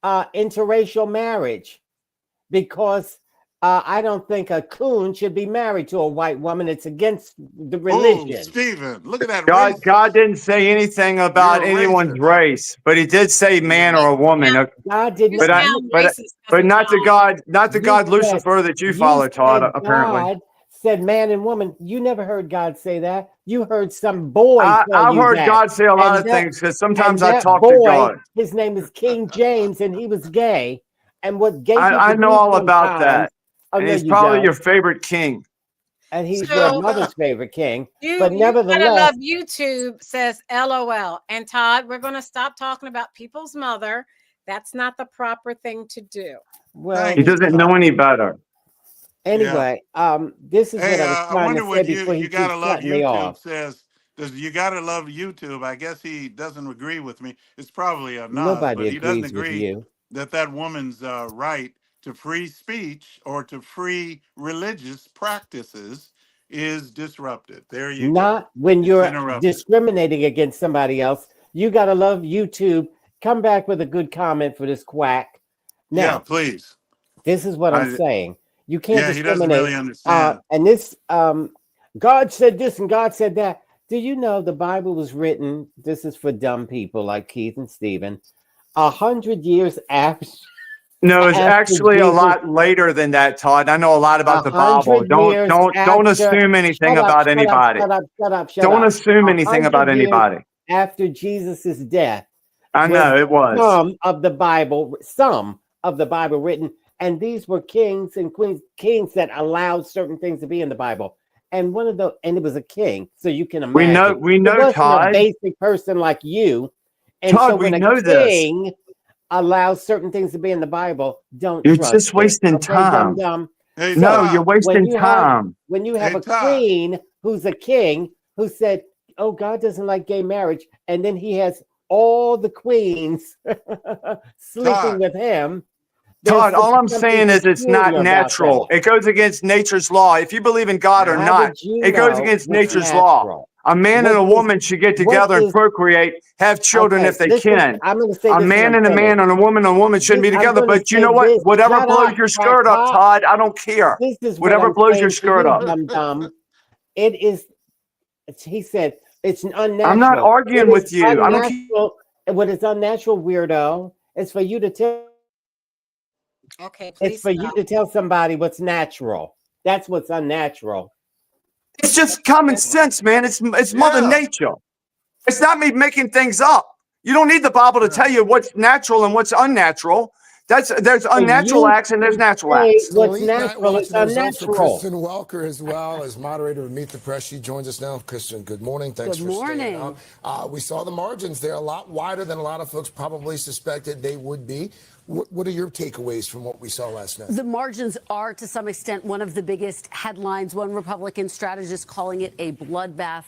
interracial marriage because I don't think a coon should be married to a white woman. It's against the Oh, religion. Stephen, look at that God racist. didn't say anything about You're a anyone's racist. race, but he did say man or a woman. God did You not. sound racist, But not the Todd. God, not the You God said- Lucifer that you you follow, Todd. said Apparently, God said man and woman. You never heard God say that. You heard some boy tell I've you heard that. God say a lot And of that- things because sometimes and I that talk to boy, God. his name is King James, and he was gay. And what gay people I know do all about sometimes- that. Oh, And no, he's you probably don't. your favorite king. And he's So- your mother's favorite king. You But gotta nevertheless, love YouTube says LOL. And Todd, we're going to stop talking about people's mother. That's not the proper thing to do. well, He doesn't know any better. anyway, this is Hey, what I was I trying wonder to say what before he you keeps gotta love cutting me off. YouTube says. Does you gotta love YouTube? I guess he doesn't agree with me. It's probably a nod, Nobody but he doesn't agrees with agree you. that woman's right to free speech or to free religious practices is disrupted. There you Not go. when It's you're interrupted. discriminating against somebody else. You got to love YouTube. Come back with a good comment for this quack. Yeah, Now, please. this is what I'm saying. You can't Yeah, he doesn't discriminate. really understand. And this, God said this and God said that. Do you know the Bible was written? This is for dumb people like Keith and Stephen. 100 years after. No, it's after actually a Jesus- lot later than that, Todd. I know a lot about the Bible. 100 Don't years don't after- assume anything Shut up, about shut up, anybody. Shut up. Don't assume anything 100 about years anybody. After Jesus' death, I know it was. some of the Bible written, and these were kings and queens, kings that allowed certain things to be in the Bible. And and it was a king, so you can imagine. We know, it wasn't Todd. a basic person like you. And Todd, so we when know a king allows certain things to be in the Bible, don't You're trust just it. wasting Okay, time. dumb. Hey, No, Todd. you're wasting time. When you have Hey, a Todd. queen who's a king who said, "Oh, God doesn't like gay marriage," and then he has all the queens sleeping Todd. with him. Todd, all I'm something saying is it's not peculiar about natural. that. It goes against nature's law. If you believe in God or How not, would you it goes know against what's nature's law. natural? A man and a What is- woman should get what together and is- procreate, have children Okay, if they listen, can. I'm going to say A this man and a man and a woman shouldn't be I'm together. gonna But you say know what? this. Whatever Shut blows up, your skirt up, crackpot. Todd, I don't care. This is what Whatever I'm blows your saying to skirt you, up. dumb. It is. He said it's unnatural. I'm not arguing It with is you. I don't care. unnatural. What is unnatural, weirdo, is for you to tell. Okay, please It's for you to tell somebody what's natural. That's what's unnatural. It's just common sense, man. It's Mother Yeah. Nature. It's not me making things up. You don't need the Bible to tell you what's natural and what's unnatural. There's unnatural acts and there's natural say acts. what's Late night natural is watching the results for unnatural. Kristen Welker as well as moderator of Meet the Press. She joins us now. Kristen, good morning. Thanks Good for morning. staying on. We saw the margins there a lot wider than a lot of folks probably suspected they would be. What are your takeaways from what we saw last night? The margins are, to some extent, one of the biggest headlines. One Republican strategist calling it a bloodbath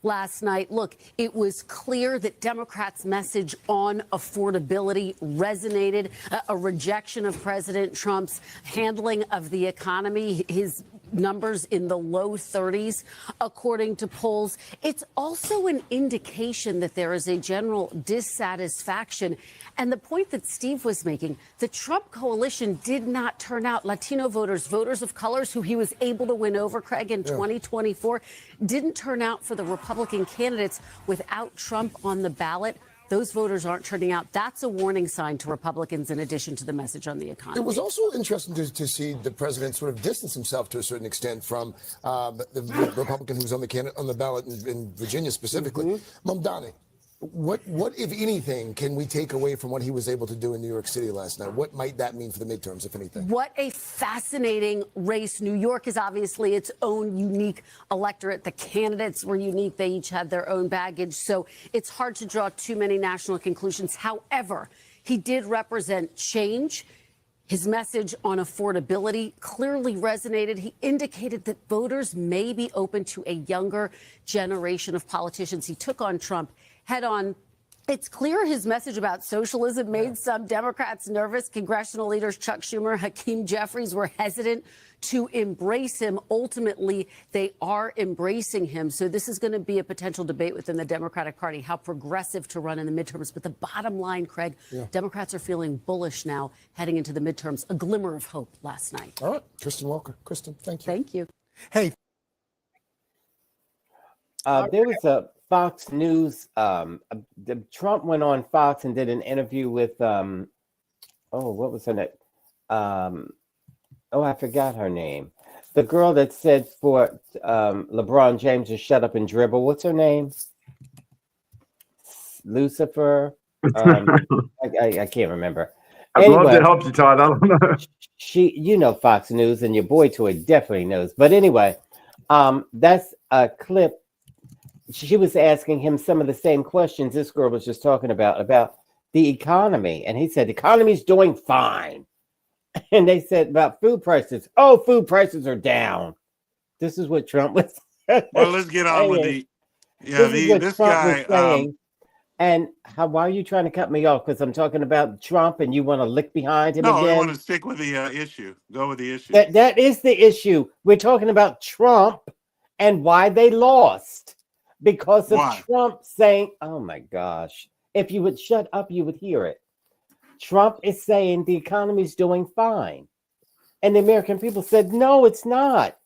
last night. Look, it was clear that Democrats' message on affordability resonated. A rejection of President Trump's handling of the economy, his numbers in the low 30s, according to polls. It's also an indication that there is a general dissatisfaction. And the point that Steve was making, the Trump coalition did not turn out Latino voters, voters of colors who he was able to win over, Craig, in 2024, didn't turn out for the Republican candidates without Trump on the ballot. Those voters aren't turning out. That's a warning sign to Republicans in addition to the message on the economy. It was also interesting to see the president sort of distance himself to a certain extent from the Republican who was on the ballot in Virginia specifically. Mamdani, what, if anything, can we take away from what he was able to do in New York City last night? What might that mean for the midterms, if anything? What a fascinating race. New York is obviously its own unique electorate. The candidates were unique. They each had their own baggage. So it's hard to draw too many national conclusions. However, he did represent change. His message on affordability clearly resonated. He indicated that voters may be open to a younger generation of politicians. He took on Trump head on. It's clear his message about socialism made some Democrats nervous. Congressional leaders Chuck Schumer, Hakeem Jeffries were hesitant to embrace him. Ultimately, they are embracing him. So this is going to be a potential debate within the Democratic Party, how progressive to run in the midterms. But the bottom line, Craig, Democrats are feeling bullish now heading into the midterms. A glimmer of hope last night. All right, Kristen Walker. Kristen, thank you. Thank you. Hey. There was a Fox News. Trump went on Fox and did an interview with what was her name? I forgot her name. The girl that said for LeBron James to shut up and dribble. What's her name? Lucifer. I can't remember. I'd love to help you, Todd. I don't know. You know Fox News, and your boy Toy definitely knows. But anyway, that's a clip. She was asking him some of the same questions this girl was just talking about the economy. And he said, the economy's doing fine. And they said about food prices. Oh, food prices are down. This is what Trump was Well, let's get on with this guy. And why are you trying to cut me off? Because I'm talking about Trump and you want to lick behind him again? No, I want to stick with the issue. Go with the issue. That is the issue. We're talking about Trump and why they lost. Because of Trump saying, oh my gosh, if you would shut up, you would hear it. Trump is saying the economy's doing fine. And the American people said, no, it's not.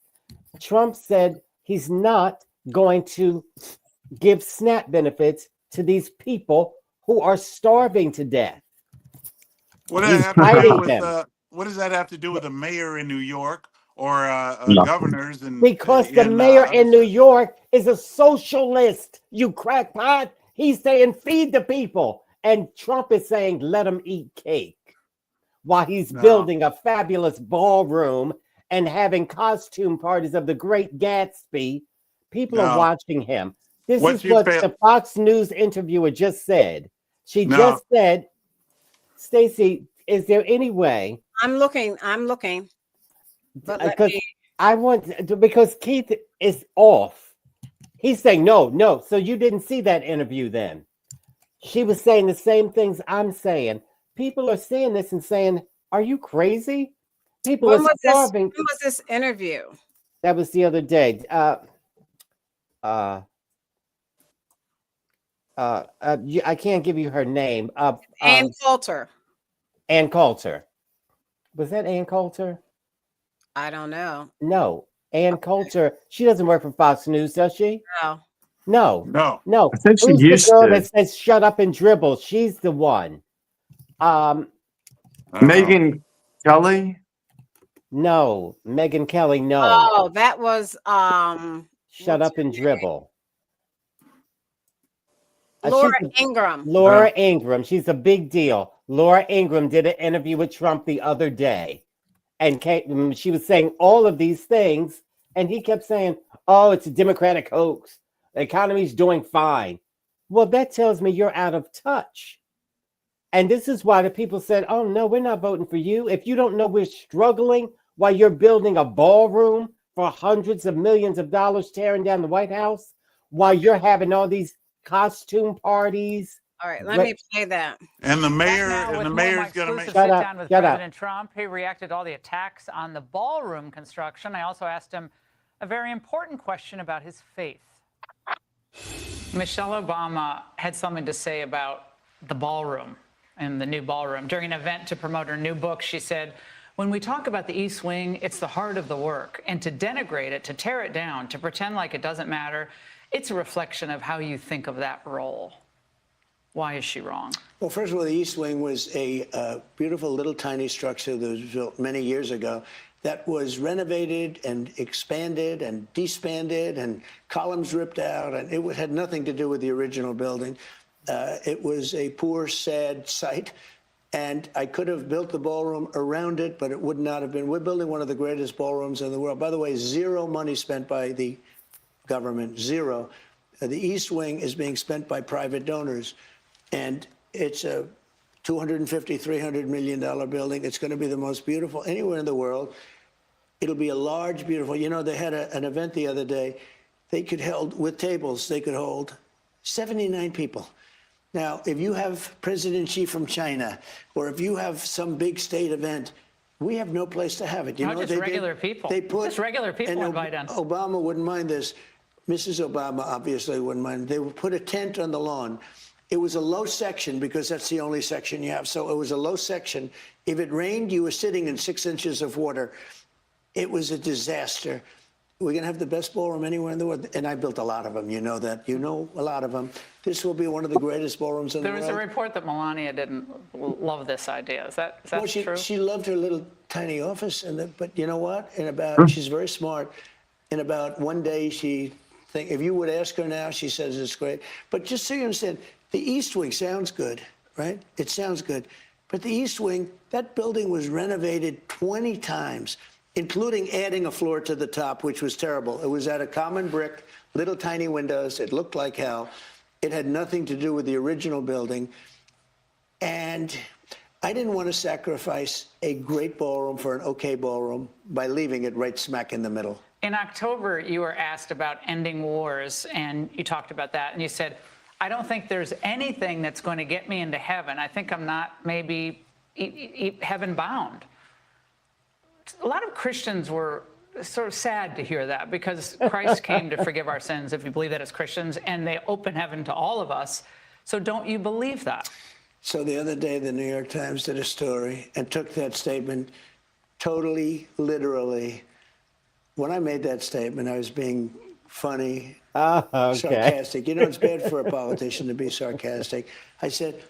Trump said he's not going to give SNAP benefits to these people who are starving to death. What does that have to do with the mayor in New York? Or governors and because the mayor in New York is a socialist, you crackpot. He's saying feed the people, and Trump is saying let them eat cake, while he's building a fabulous ballroom and having costume parties of the Great Gatsby. People are watching him. This is what the Fox News interviewer just said. She just said, Stacey, is there any way? I'm looking. Because because Keith is off. He's saying no. So you didn't see that interview then. She was saying the same things I'm saying. People are seeing this and saying, are you crazy? People are starving. When was this interview? That was the other day. I can't give you her name. Ann Coulter. Ann Coulter. Was that Ann Coulter? I don't know. No, Ann Coulter. She doesn't work for Fox News, does she? No. No. I think she Who's used the girl to. that says "shut up and dribble"? She's the one. Megan Kelly. No, Megyn Kelly. No. Oh, that was Shut up and dribble. Laura Ingraham. Laura Ingraham. She's a big deal. Laura Ingraham did an interview with Trump the other day. And she was saying all of these things, and he kept saying, oh, it's a Democratic hoax. The economy's doing fine. Well, that tells me you're out of touch. And this is why the people said, oh, no, we're not voting for you. If you don't know we're struggling while you're building a ballroom for hundreds of millions of dollars, tearing down the White House, while you're having all these costume parties. All right, let me play that. And the mayor's going to make sit down with President Trump. He reacted to all the attacks on the ballroom construction. I also asked him a very important question about his faith. Michelle Obama had something to say about the ballroom and the new ballroom. During an event to promote her new book, she said, when we talk about the East Wing, it's the heart of the work. And to denigrate it, to tear it down, to pretend like it doesn't matter, it's a reflection of how you think of that role. Why is she wrong? Well, first of all, the East Wing was a beautiful little tiny structure that was built many years ago that was renovated and expanded and disbanded and columns ripped out, and it had nothing to do with the original building. It was a poor, sad sight, and I could have built the ballroom around it, but it would not have been. We're building one of the greatest ballrooms in the world. By the way, zero money spent by the government, zero. The East Wing is being spent by private donors. And it's a $250, $300 million building. It's going to be the most beautiful anywhere in the world. It'll be a large, beautiful, you know, they had an event the other day. They could hold, with tables, they could hold 79 people. Now, if you have President Xi from China, or if you have some big state event, We have no place to have it. You Not know what just they regular did? people. They put, Just regular people and invite in. Obama wouldn't mind this. Mrs. Obama obviously wouldn't mind. They would put a tent on the lawn. It was a low section because that's the only section you have. So it was a low section. If it rained, you were sitting in 6 inches of water. It was a disaster. We're going to have the best ballroom anywhere in the world. And I built a lot of them. You know that. You know a lot of them. This will be one of the greatest ballrooms in the There world. was a report that Melania didn't love this idea. Is that Well, true? she loved her little tiny office, but you know what? She's very smart. In about one day, if you would ask her now, she says it's great. But just so you understand, the East Wing sounds good, right? It sounds good. But the East Wing, that building was renovated 20 times, including adding a floor to the top, which was terrible. It was out of common brick, little tiny windows. It looked like hell. It had nothing to do with the original building. And I didn't want to sacrifice a great ballroom for an okay ballroom by leaving it right smack in the middle. In October, you were asked about ending wars, and you talked about that, and you said, I don't think there's anything that's going to get me into heaven. I think I'm not maybe heaven bound. A lot of Christians were sort of sad to hear that because Christ came to forgive our sins, if you believe that as Christians, and they open heaven to all of us. So don't you believe that? So the other day, the New York Times did a story and took that statement totally literally. When I made that statement, I was being funny, sarcastic. You know, it's bad for a politician to be sarcastic. I said,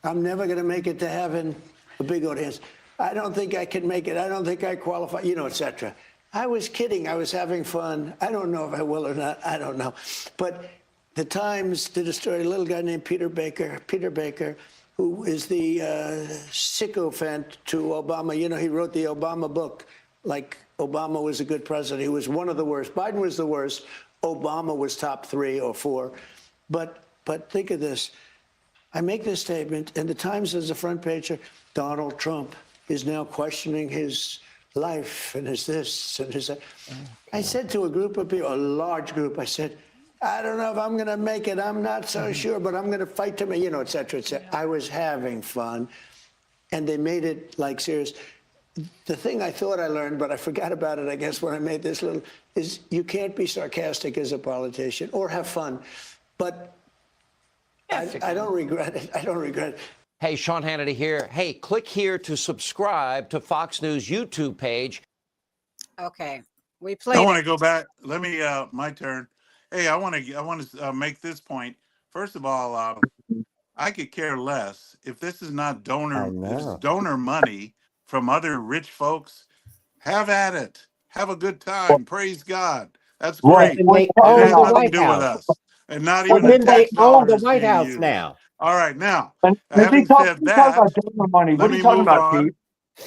I'm never going to make it to heaven. A big audience. I don't think I can make it. I don't think I qualify, you know, etc. I was kidding. I was having fun. I don't know if I will or not. I don't know. But the Times did a story, a little guy named Peter Baker, who is the sycophant to Obama. You know, he wrote the Obama book, like Obama was a good president. He was one of the worst. Biden was the worst. Obama was top 3 or 4. But think of this. I make this statement, and the Times has a front pager. Donald Trump is now questioning his life and his this and his that. I said to a group of people, a large group, I said, I don't know if I'm going to make it. I'm not so sure, but I'm going to fight to make, you know, et cetera, et cetera. I was having fun, and they made it like serious. The thing I thought I learned, but I forgot about it, I guess, when I made this little, is you can't be sarcastic as a politician or have fun. But I don't regret it. I don't regret it. Hey, Sean Hannity here. Hey, click here to subscribe to Fox News YouTube page. Okay, we played. I want to go back. Let me, my turn. Hey, I want to make this point. First of all, I could care less if this is not donor money from other rich folks. Have at it. Have a good time. Praise God. That's great. They It own has the nothing White to do with House. us. And not Well, even then the they tax own the dollars White being House used. now. All right, now, If having he talk said about that, donor money, what let are you me talking move about, on. Keith?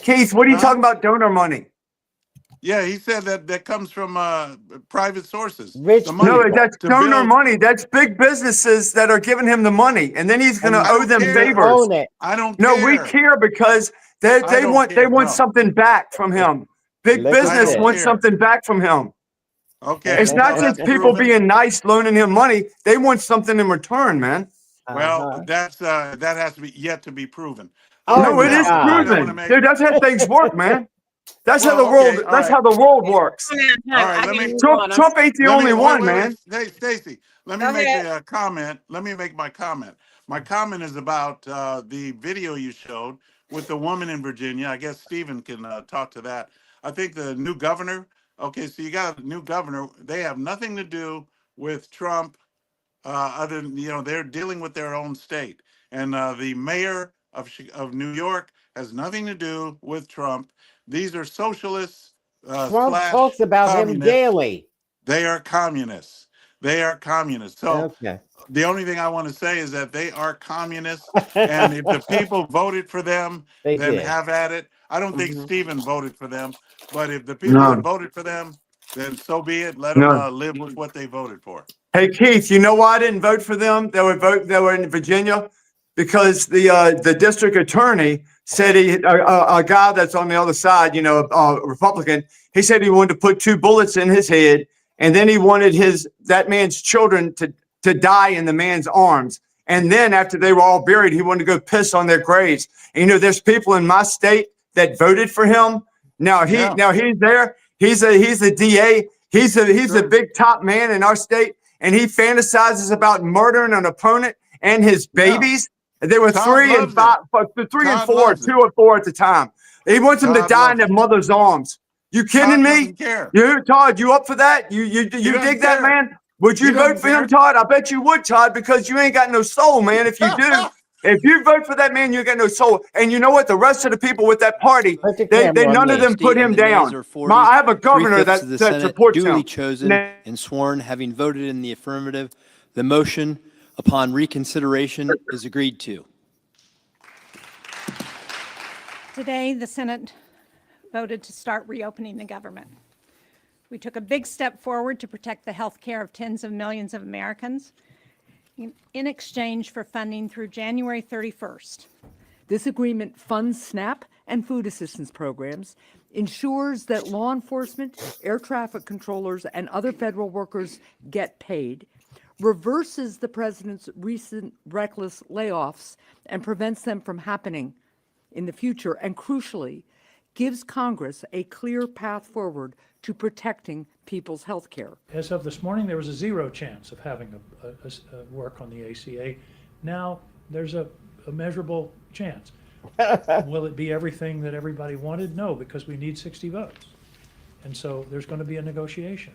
Keith, what are you Huh? talking about donor money? Yeah, he said that comes from private sources. Rich The money No, that's to donor build. money. That's big businesses that are giving him the money, and then he's going to I owe don't them care. favors. Own it. I don't No, we care. care because they I don't want care. No, something back from him. Big Look at I business don't wants care. something back from him. Okay, It's not well, just that's people proven. being nice, loaning him money. They want something in return, man. Well, that has to be yet to be proven. Oh No, it my is Now, the point I God. want to proven. make. Dude, that's how things work, man. That's how the Well, world. okay, all That's right, how the world works. all right. Let me Trump ain't the only one, wait. man. Hey, Stacy, let me Go make ahead. a comment. Let me make my comment. My comment is about the video you showed with the woman in Virginia. I guess Stephen can talk to that. I think the new governor. Okay, so you got a new governor. They have nothing to do with Trump. Other than, they're dealing with their own state, and the mayor of New York has nothing to do with Trump. These are socialists Trump talks slash about him communists. daily. They are communists. They are communists. So Okay. the only thing I want to say is that they are communists, and if the people voted for them, They then did. have at it. I don't think Mhm. Stephen voted for them, but if the people that No, voted for them, then so be it. Let them no. live with what they voted for. Hey Keith, you know why I didn't vote for them? They were in Virginia because the district attorney said a guy that's on the other side, Republican. He said he wanted to put 2 bullets in his head, and then he wanted that man's children to die in the man's arms. And then after they were all buried, he wanted to go piss on their graves. And there's people in my state that voted for him. Now he's there. He's a DA. He's a big top man in our state, and he fantasizes about murdering an opponent and his babies. And they were Todd 3 and 5, 3 and 4, 2 or 4 at the time. He wants them to die in their mother's arms. You kidding me? You, Todd, you up for that? You dig that, man? Would you vote for him, Todd? I bet you would, Todd, because you ain't got no soul, man. If you do, if you vote for that man, you got no soul. And you know what? The rest of the people with that party, they none of them put him down. I have a governor that supports duly him. chosen and sworn, having voted in the affirmative. The motion upon reconsideration is agreed to. Today, the Senate voted to start reopening the government. We took a big step forward to protect the health care of tens of millions of Americans in exchange for funding through January 31st. This agreement funds SNAP and food assistance programs, ensures that law enforcement, air traffic controllers, and other federal workers get paid, reverses the president's recent reckless layoffs and prevents them from happening in the future, and crucially, gives Congress a clear path forward to protecting people's health care. As of this morning, there was a 0 chance of having a work on the ACA. Now there's a measurable chance. Will it be everything that everybody wanted? No, because we need 60 votes. And so there's going to be a negotiation.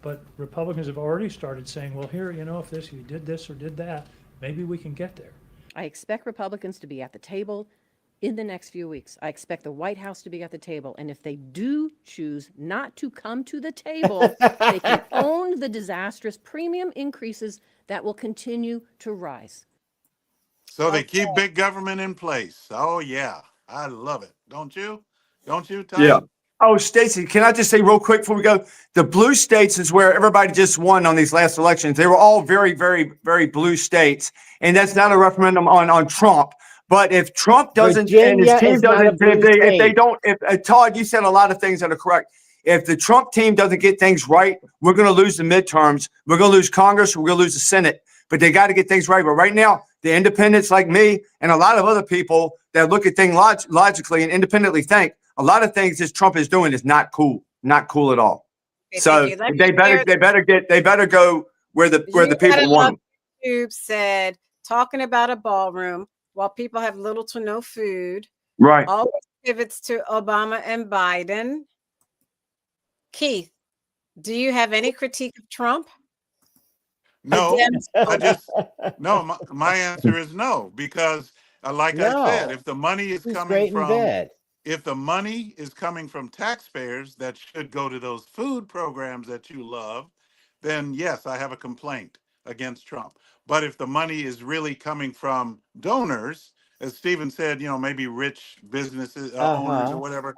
But Republicans have already started saying, well, here, if you did this or did that, maybe we can get there. I expect Republicans to be at the table in the next few weeks. I expect the White House to be at the table. And if they do choose not to come to the table, they can own the disastrous premium increases that will continue to rise. So they keep big government in place. Oh, yeah. I love it. Don't you? Don't you, Tom? Yeah. Oh, Stacey, can I just say real quick before we go? The blue states is where everybody just won on these last elections. They were all very, very, very blue states. And that's not a referendum on Trump. But if Trump doesn't and his team doesn't, if Todd, you said a lot of things that are correct. If the Trump team doesn't get things right, we're going to lose the midterms. We're going to lose Congress. We're going to lose the Senate. But they got to get things right. But right now, the independents like me and a lot of other people that look at things logically and independently think a lot of things that Trump is doing is not cool at all. Okay, so they better go where the people want them. YouTube said talking about a ballroom while people have little to no food. Right. Always pivots to Obama and Biden. Keith, do you have any critique of Trump? No, my answer is no, because like I said, if the money is coming from taxpayers that should go to those food programs that you love, then yes, I have a complaint against Trump. But if the money is really coming from donors, as Stephen said, maybe rich businesses, owners or whatever,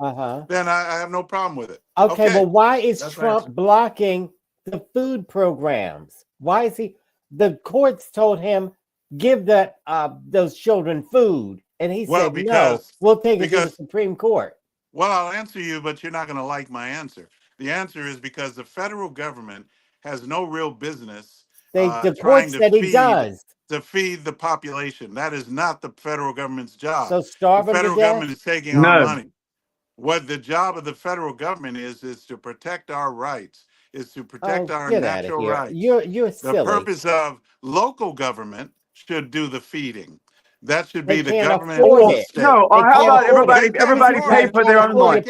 then I have no problem with it. Okay, well, why is Trump blocking the food programs? Why is he? The courts told him give those children food, and he said no. We'll take it to the Supreme Court. Well, I'll answer you, but you're not going to like my answer. The answer is because the federal government has no real business. The court said he does. To feed the population. That is not the federal government's job. So starve the them federal to death? government is taking our money. What the job of the federal government is to protect our rights, is to protect our natural rights. You're silly. The purpose of local government should do the feeding. That should be the government. No, how about everybody pay for their own lunch?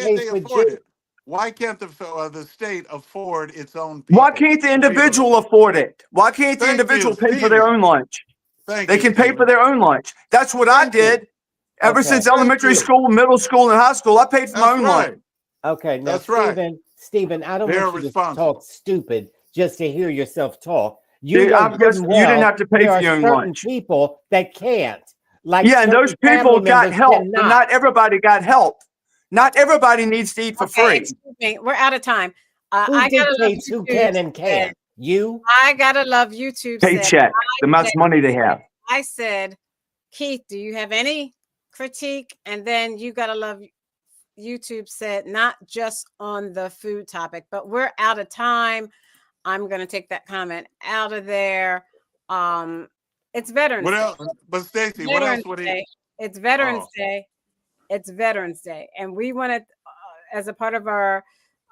Why can't the state afford its own people? Why can't the individual afford it? Why can't the individual pay for their own lunch? They can pay for their own lunch. That's what I did ever since elementary school, middle school, and high school. I paid for my own lunch. Okay, now Stephen, I don't want you to talk stupid just to hear yourself talk. You didn't have to pay for your own lunch. People that can't. And those people got help, but not everybody got help. Not everybody needs to eat for free. We're out of time. Who dictates who can and can't? You? I gotta love YouTube. Paycheck, the much money they have. I said, Keith, do you have any critique? And then you gotta love YouTube said, not just on the food topic, but we're out of time. I'm gonna take that comment out of there. It's Veterans Day. What else? But Stacey, what else would he? It's Veterans Day. it's Veterans Day, and we wanted, as a part of our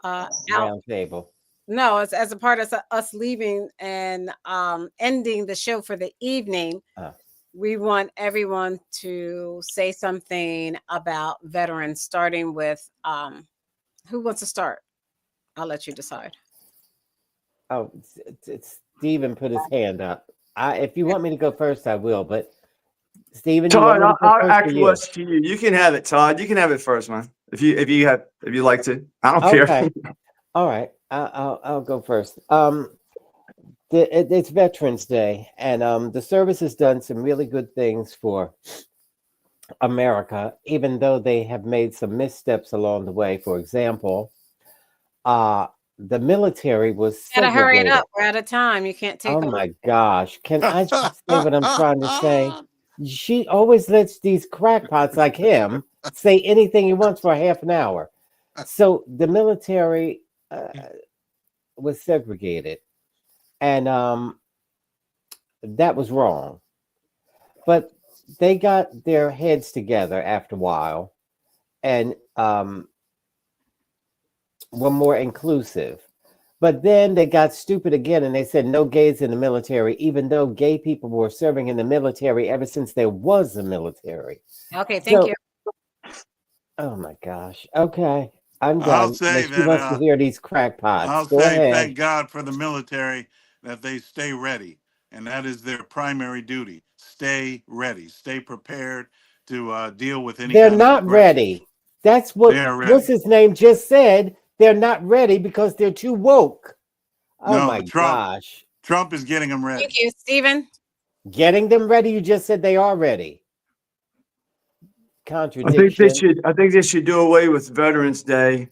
Round table. no, as a part of us leaving and ending the show for the evening, we want everyone to say something about veterans, starting with who wants to start? I'll let you decide. Oh, Stephen put his hand up. If you want me to go first, I will. But Stephen, Todd, I'll actually ask to you. You can have it, Todd. You can have it first, man. If you like to, I don't care. All right, I'll go first. It's Veterans Day, and the service has done some really good things for America, even though they have made some missteps along the way. For example, the military was Gotta hurry it segregated. up. We're out of time. You can't take. Oh my gosh! Can I just say what I'm trying to say? She always lets these crackpots like him say anything he wants for a half an hour. So the military was segregated, and that was wrong. But they got their heads together after a while, and were more inclusive. But then they got stupid again, and they said no gays in the military, even though gay people were serving in the military ever since there was a military. Okay, thank you. Oh my gosh. Okay, I'm done. I'll say She wants to hear these crackpots. I'll Go say ahead. thank God for the military that they stay ready, and that is their primary duty. Stay ready, stay prepared to deal with any. They're kind not of aggression. ready. That's what They are ready. what's his name just said. They're not ready because they're too woke. Oh No, my gosh. Trump is getting them ready. Thank you, Stephen. Getting them ready? You just said they are ready. I Contradiction. think they should do away with Veterans Day.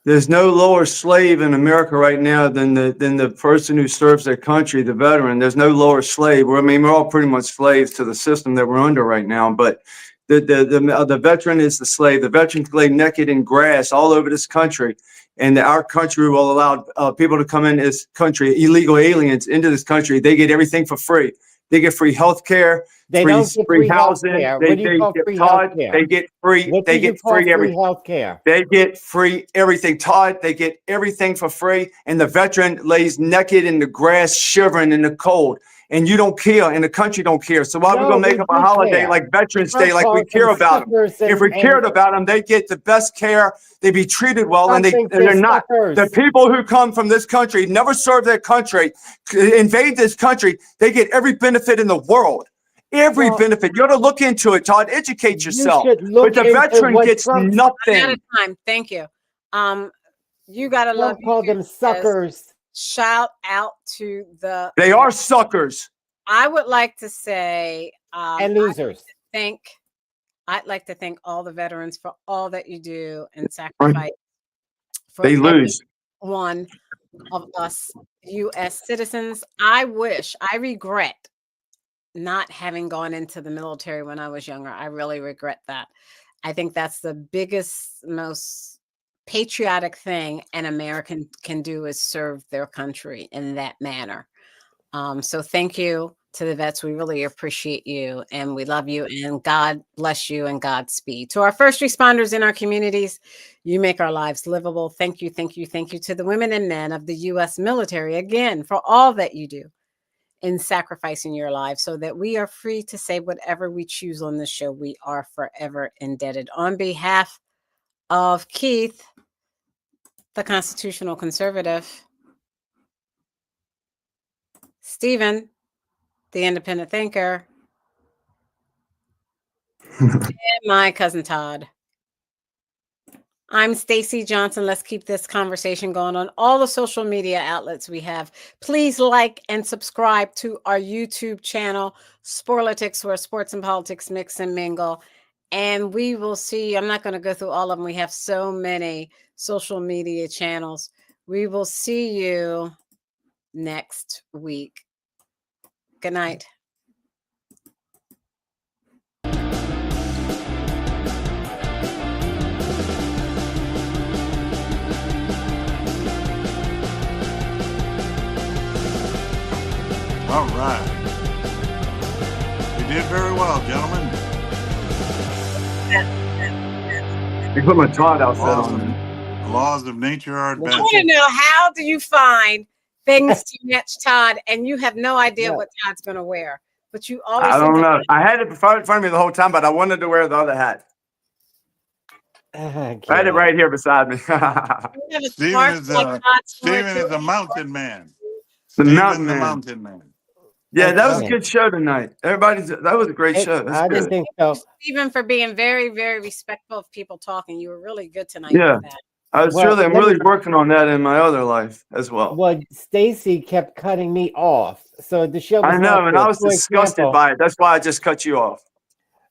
There's no lower slave in America right now than the person who serves their country, the veteran. There's no lower slave. I mean, we're all pretty much slaves to the system that we're under right now. But the veteran is the slave. The veteran can lay naked in grass all over this country, and our country will allow people to come in this country, illegal aliens into this country. They get everything for free. They get free health care. They don't get free housing. healthcare. What do you call free healthcare? They get free. What They do you get call free free everything. healthcare? They get free everything. Todd, they get everything for free. And the veteran lays naked in the grass, shivering in the cold. And you don't care, and the country don't care. So why are we going to make up a holiday like Veterans Day, like we care about them? If we cared about them, they get the best care. They be treated well, and they're not. The people who come from this country, never serve their country, invade this country, they get every benefit in the world. Every benefit. You ought to look into it, Todd. Educate yourself. But the veteran gets nothing. I'm out of time. Thank you. You gotta love. Call them suckers. Shout out to the. They are suckers. I would like to say and losers. I'd like to thank all the veterans for all that you do and sacrifice. For they lose. One of us U.S. citizens. I regret not having gone into the military when I was younger. I really regret that. I think that's the biggest, most patriotic thing an American can do is serve their country in that manner. So thank you to the vets. We really appreciate you, and we love you, and God bless you and Godspeed. To our first responders in our communities, you make our lives livable. Thank you, thank you, thank you to the women and men of the U.S. military, again, for all that you do in sacrificing your lives so that we are free to say whatever we choose on this show. We are forever indebted. On behalf of Keith, the constitutional conservative, Stephen, the independent thinker, and my cousin Todd, I'm Stacey Johnson. Let's keep this conversation going on all the social media outlets we have. Please like and subscribe to our YouTube channel, Sporlitiks, where sports and politics mix and mingle. And we will see. I'm not going to go through all of them. We have so many social media channels. We will see you next week. Good night. All right. You did very well, gentlemen. You put my Todd outfit Laws on. of, Man. laws of nature are I advanced. want to know, how do you find things to match Todd, and you have no idea what Todd's going to wear, but you always I seem don't to know. I had it in front of me the whole time, but I wanted to wear the other hat. I had it right here beside me. you have a Steven scarf is like Todd's Steven wearing, is a mountain man. The Steven Mountain the Man. Mountain Man. Yeah, that was a Okay. good show tonight. That was a great show. That's I didn't good. think so. Stephen, for being very, very respectful of people talking. You were really good tonight Yeah, with that. I'm Well, really working on that in my other life as well. Well, Stacy kept cutting me off, so the show was I not know, and good. I was For disgusted example, by it. That's why I just cut you off.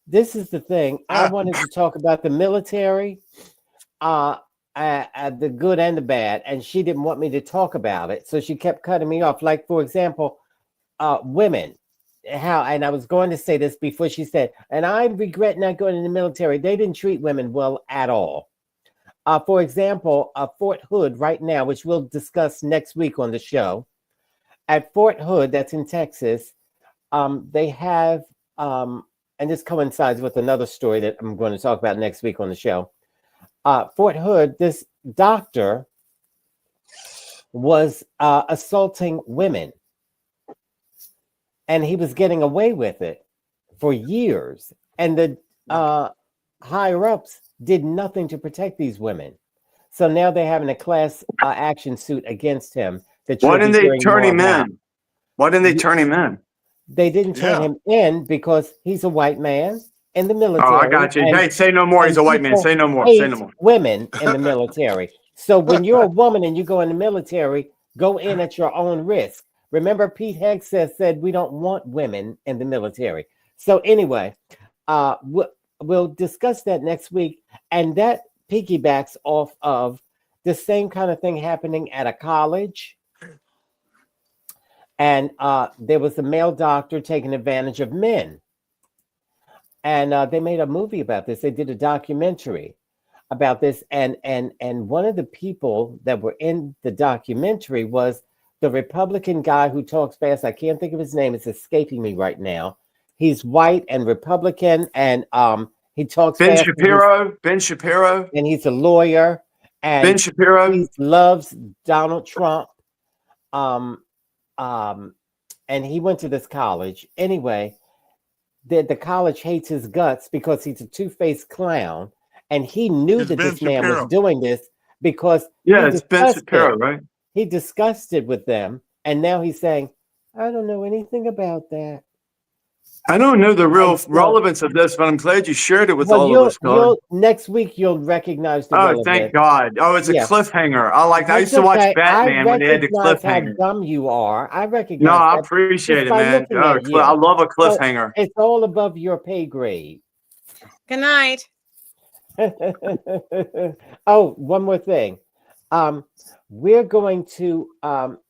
this is the thing. I wanted to talk about the military, the good and the bad, and she didn't want me to talk about it, so she kept cutting me off. Like, for example, women. How, and I was going to say this before she said, and I regret not going in the military. They didn't treat women well at all. For example, Fort Hood right now, which we'll discuss next week on the show. At Fort Hood, that's in Texas, they have, and this coincides with another story that I'm going to talk about next week on the show. Fort Hood, this doctor was assaulting women, and he was getting away with it for years. And the higher ups did nothing to protect these women. So now they're having a class action suit against him. Why didn't they turn him in? Why didn't they turn him in? They didn't turn him in because he's a white man in the military. Oh, I got you. Hey, say no more. He's a white man. Say no more. Say no more. Women in the military. So when you're a woman and you go in the military, go in at your own risk. Remember, Pete Hegseth said we don't want women in the military. So anyway, we'll discuss that next week. And that piggybacks off of the same kind of thing happening at a college. And there was a male doctor taking advantage of men. And they made a movie about this. They did a documentary about this. And one of the people that were in the documentary was the Republican guy who talks fast. I can't think of his name. It's escaping me right now. He's white and Republican, and he talks Ben fast. Shapiro. And he's a lawyer. And Ben Shapiro. He loves Donald Trump. And he went to this college. Anyway, the college hates his guts because he's a two-faced clown. And he knew that this man was doing this because it's Ben Shapiro, right? He discussed it with them, and now he's saying, I don't know anything about that. I don't know the real relevance of this, but I'm glad you shared it with all of us. Next week, you'll recognize the relevance. Thank God. Oh, it's a cliffhanger. I like that. I used to watch Batman when they had the cliffhanger. How dumb you are. I recognize No, I appreciate it, man. I love a cliffhanger. It's all above your pay grade. Good night. Oh, one more thing. We're going to,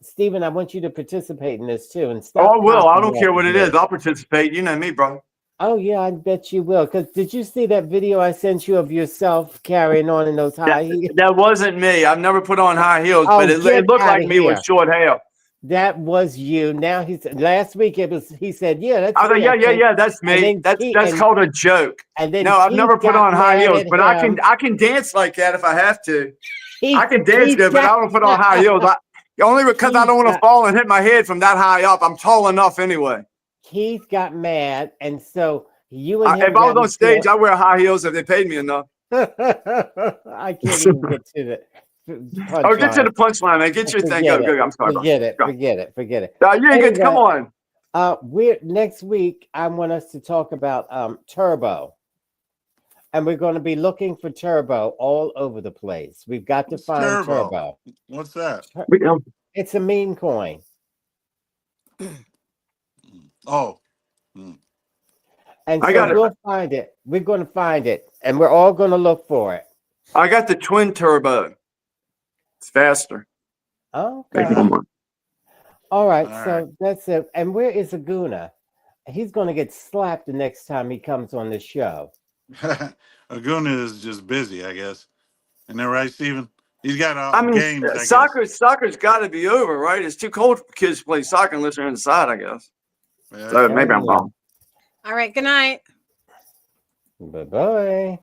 Stephen, I want you to participate in this too. And I will. I don't care what it is. I'll participate. You know me, bro. Oh, yeah, I bet you will. Because did you see that video I sent you of yourself carrying on in those high heels? That wasn't me. I've never put on high heels, but it looked like me with short hair. That was you. Now last week he said, yeah, that's me. Yeah, that's me. That's called a joke. And then no, I've never put on high heels, but I can dance like that if I have to. I can dance good, but I don't put on high heels. Only because I don't want to fall and hit my head from that high up. I'm tall enough anyway. Keith got mad, and so you and him. If I was on stage, I wear high heels if they paid me enough. I can't even get to the. Get to the punchline, man. Get your thing. Go. I'm sorry. Forget it. You ain't good. Come on. Next week. I want us to talk about Turbo. And we're going to be looking for Turbo all over the place. We've got to find Turbo. What's that? It's a meme coin. Oh. And so we'll find it. We're going to find it. And we're all going to look for it. I got the twin turbo. It's faster. Okay. All right. So that's it. And where is Aguna? He's going to get slapped the next time he comes on the show. Aguna is just busy, I guess. Isn't that right, Stephen? He's got games. Soccer's got to be over, right? It's too cold for kids to play soccer unless they're inside, I guess. So maybe I'm wrong. All right. Good night. Bye-bye.